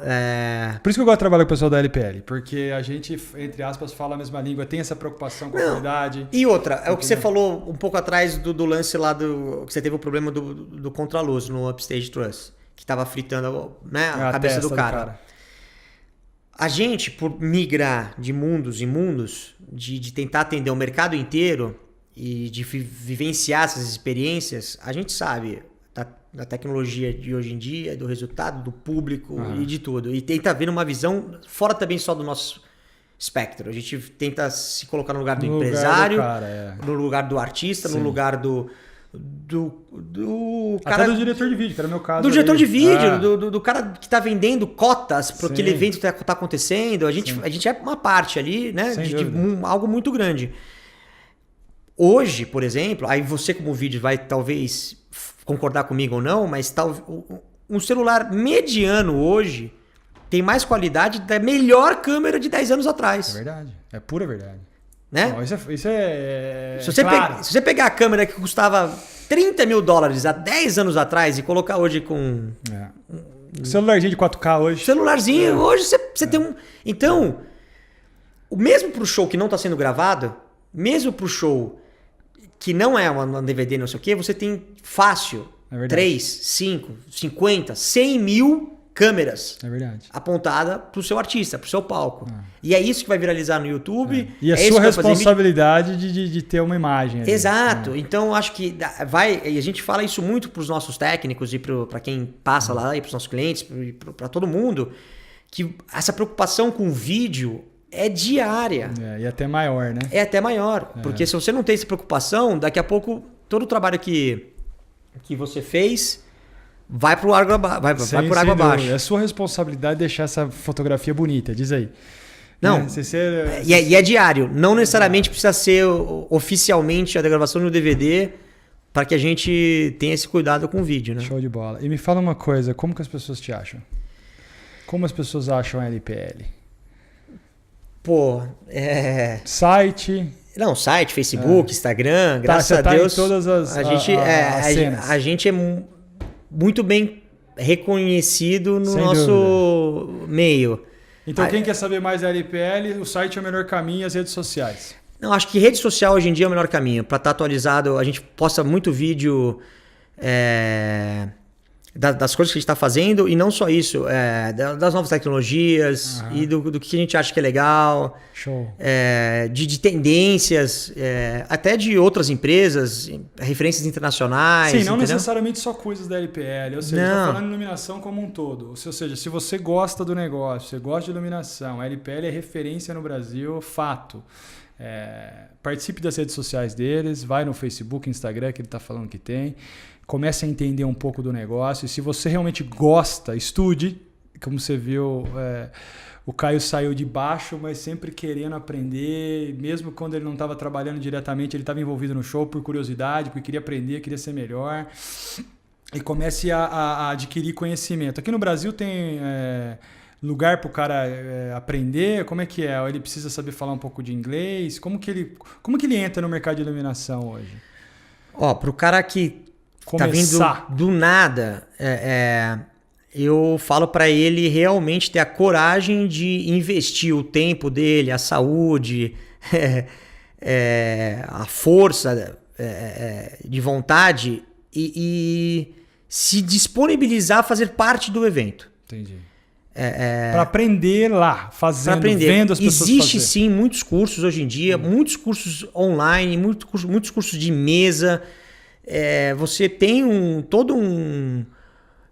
Por isso que eu gosto de trabalhar com o pessoal da LPL, porque a gente, entre aspas, fala a mesma língua, tem essa preocupação com a qualidade. E outra, é o que você falou um pouco atrás do lance lá que você teve o problema do contraluz no Upstage Truss, que tava fritando, né, a cabeça do cara. A gente, por migrar de mundos em mundos, de tentar atender o mercado inteiro e de vivenciar essas experiências, a gente sabe da tecnologia de hoje em dia, do resultado, do público e de tudo. E tenta ver uma visão fora também só do nosso espectro. A gente tenta se colocar no lugar do empresário, no lugar do artista, no lugar do cara, até do diretor de vídeo, que era o meu caso. Do diretor de vídeo, do cara que tá vendendo cotas para aquele evento que tá acontecendo. A gente é uma parte ali, né? De algo muito grande. Hoje, por exemplo, aí você como vídeo vai talvez concordar comigo ou não, mas um celular mediano hoje tem mais qualidade da melhor câmera de 10 anos atrás. É verdade. É pura verdade. Né? Não, isso é se você pegar a câmera que custava $30 mil há 10 anos atrás e colocar hoje com... celularzinho de 4K hoje. Celularzinho, hoje você tem um... Então, mesmo pro show que não está sendo gravado, mesmo pro show que não é uma DVD, não sei o quê, você tem fácil 3, 5, 50, 100 mil câmeras apontada pro seu artista, pro seu palco. E é isso que vai viralizar no YouTube. E a sua responsabilidade de ter uma imagem. Ali. Exato. Então, acho que e a gente fala isso muito pros nossos técnicos e para quem passa lá, e pros nossos clientes, para todo mundo, que essa preocupação com o vídeo é diária. E até maior, né? É até maior. Porque se você não tem essa preocupação, daqui a pouco, todo o trabalho que você fez... vai por água abaixo. É sua responsabilidade deixar essa fotografia bonita, diz aí. Não, e é diário. Não necessariamente precisa ser oficialmente a gravação no DVD para que a gente tenha esse cuidado com o vídeo, né? Show de bola. E me fala uma coisa, como que as pessoas te acham? Como as pessoas acham a LPL? Site... Não, site, Facebook, Instagram, graças a Deus. Em todas as cenas. A gente é muito bem reconhecido no nosso meio. Então, quem quer saber mais da LPL, o site é o melhor caminho e as redes sociais. Não, acho que rede social hoje em dia é o melhor caminho. Para estar atualizado, a gente posta muito vídeo das coisas que a gente está fazendo, e não só isso, das novas tecnologias e do que a gente acha que é legal. Show. De tendências, até de outras empresas, referências internacionais. Sim, não entendeu? necessariamente só coisas da LPL, ou seja, está falando de iluminação como um todo. Ou seja, se você gosta do negócio, você gosta de iluminação, a LPL é referência no Brasil, fato. Participe das redes sociais deles, vai no Facebook, Instagram, que ele está falando que tem. Comece a entender um pouco do negócio. E se você realmente gosta, estude. Como você viu, o Caio saiu de baixo, mas sempre querendo aprender. Mesmo quando ele não estava trabalhando diretamente, ele estava envolvido no show por curiosidade, porque queria aprender, queria ser melhor. E comece a adquirir conhecimento. Aqui no Brasil tem lugar para o cara aprender. Como é que é? Ele precisa saber falar um pouco de inglês? Como que ele entra no mercado de iluminação hoje? Para o cara que tá vindo do nada, eu falo para ele realmente ter a coragem de investir o tempo dele, a saúde, a força de vontade e se disponibilizar a fazer parte do evento. Entendi. Para aprender lá, fazendo, vendo as pessoas Existe fazer. Sim muitos cursos hoje em dia, muitos cursos online, muitos cursos de mesa. Você tem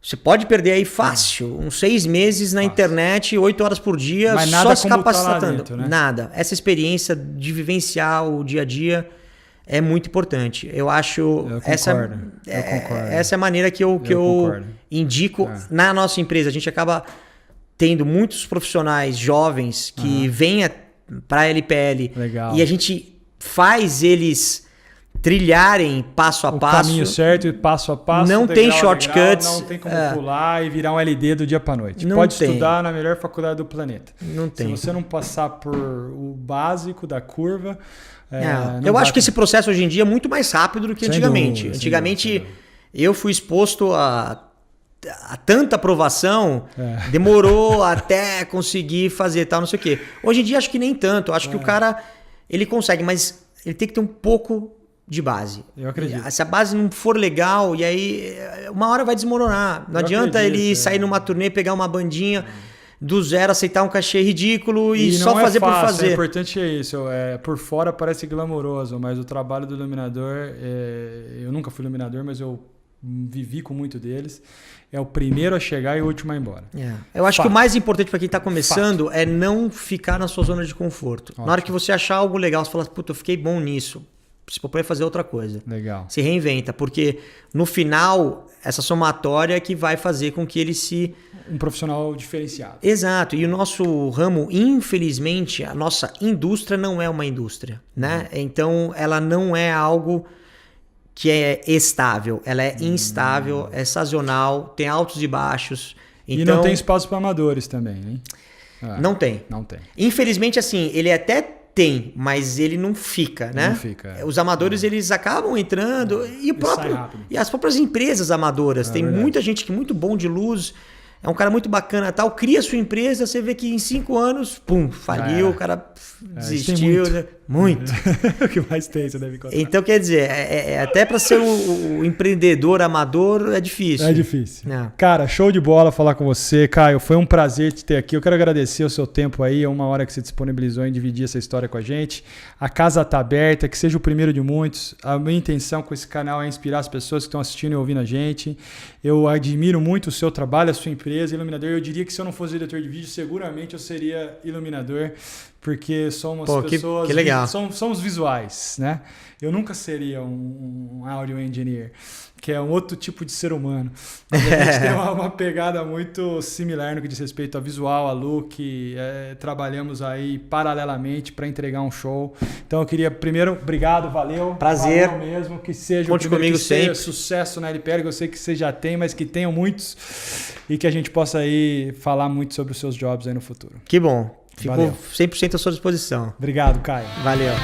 você pode perder aí fácil, uns 6 meses na internet, 8 horas por dia, mas só nada se como capacitando. tá lá dentro, né? Nada. Essa experiência de vivenciar o dia a dia é muito importante. Eu acho eu concordo. essa é a maneira que eu indico na nossa empresa. A gente acaba tendo muitos profissionais jovens que vêm para a LPL. Legal. E a gente faz eles trilharem passo a passo. O caminho certo e passo a passo. Não tem shortcuts. Não tem como pular e virar um LD do dia para noite. Não Pode tem. estudar na melhor faculdade do planeta. Não tem. Se você não passar por o básico da curva... eu acho que esse processo hoje em dia é muito mais rápido do que antigamente. Antigamente eu fui exposto a tanta aprovação, demorou até conseguir fazer tal, não sei o quê. Hoje em dia acho que nem tanto. Acho que o cara ele consegue, mas ele tem que ter um pouco de base. Eu acredito. Se a base não for legal, e aí uma hora vai desmoronar. Não adianta ele sair numa turnê, pegar uma bandinha do zero, aceitar um cachê ridículo e só fazer por fazer. O importante é isso. Por fora parece glamouroso, mas o trabalho do iluminador, eu nunca fui iluminador, mas eu vivi com muito deles. É o primeiro a chegar e o último a ir embora. Eu acho que o mais importante para quem está começando é não ficar na sua zona de conforto. Ótimo. Na hora que você achar algo legal, você fala, puta, eu fiquei bom nisso. Se propõe a fazer outra coisa. Legal. Se reinventa, porque no final, essa somatória é que vai fazer com que ele se... Um profissional diferenciado. Exato. E o nosso ramo, infelizmente, a nossa indústria não é uma indústria, né? Então, ela não é algo que é estável. Ela é instável, é sazonal, tem altos e baixos. Então, e não tem espaço para amadores também, hein? Não tem. Não tem. Infelizmente, assim, ele até tem, mas ele não fica, né? Não fica. Os amadores, eles acabam entrando e as próprias empresas amadoras. Tem muita gente que é muito bom de luz, é um cara muito bacana, tal, cria sua empresa, você vê que em 5 anos, pum, faliu, o cara desistiu. Muito. O que mais tem, você deve encontrar. Então, quer dizer, até para ser o empreendedor amador é difícil. É difícil. Cara, show de bola falar com você, Caio. Foi um prazer te ter aqui. Eu quero agradecer o seu tempo aí, uma hora que você disponibilizou em dividir essa história com a gente. A casa está aberta, que seja o primeiro de muitos. A minha intenção com esse canal é inspirar as pessoas que estão assistindo e ouvindo a gente. Eu admiro muito o seu trabalho, a sua empresa, iluminador. Eu diria que se eu não fosse diretor de vídeo, seguramente eu seria iluminador, porque somos pessoas... Que legal. Somos visuais, né? Eu nunca seria um audio engineer, que é um outro tipo de ser humano. Mas a gente tem uma pegada muito similar no que diz respeito a visual, a look. Trabalhamos aí paralelamente para entregar um show. Então eu queria primeiro, obrigado, valeu. Prazer. Valeu mesmo, que seja Conte comigo sempre. Sucesso na LPL, que eu sei que você já tem, mas que tenham muitos e que a gente possa aí falar muito sobre os seus jobs aí no futuro. Que bom. Fico Valeu. 100% à sua disposição. Obrigado, Caio. Valeu.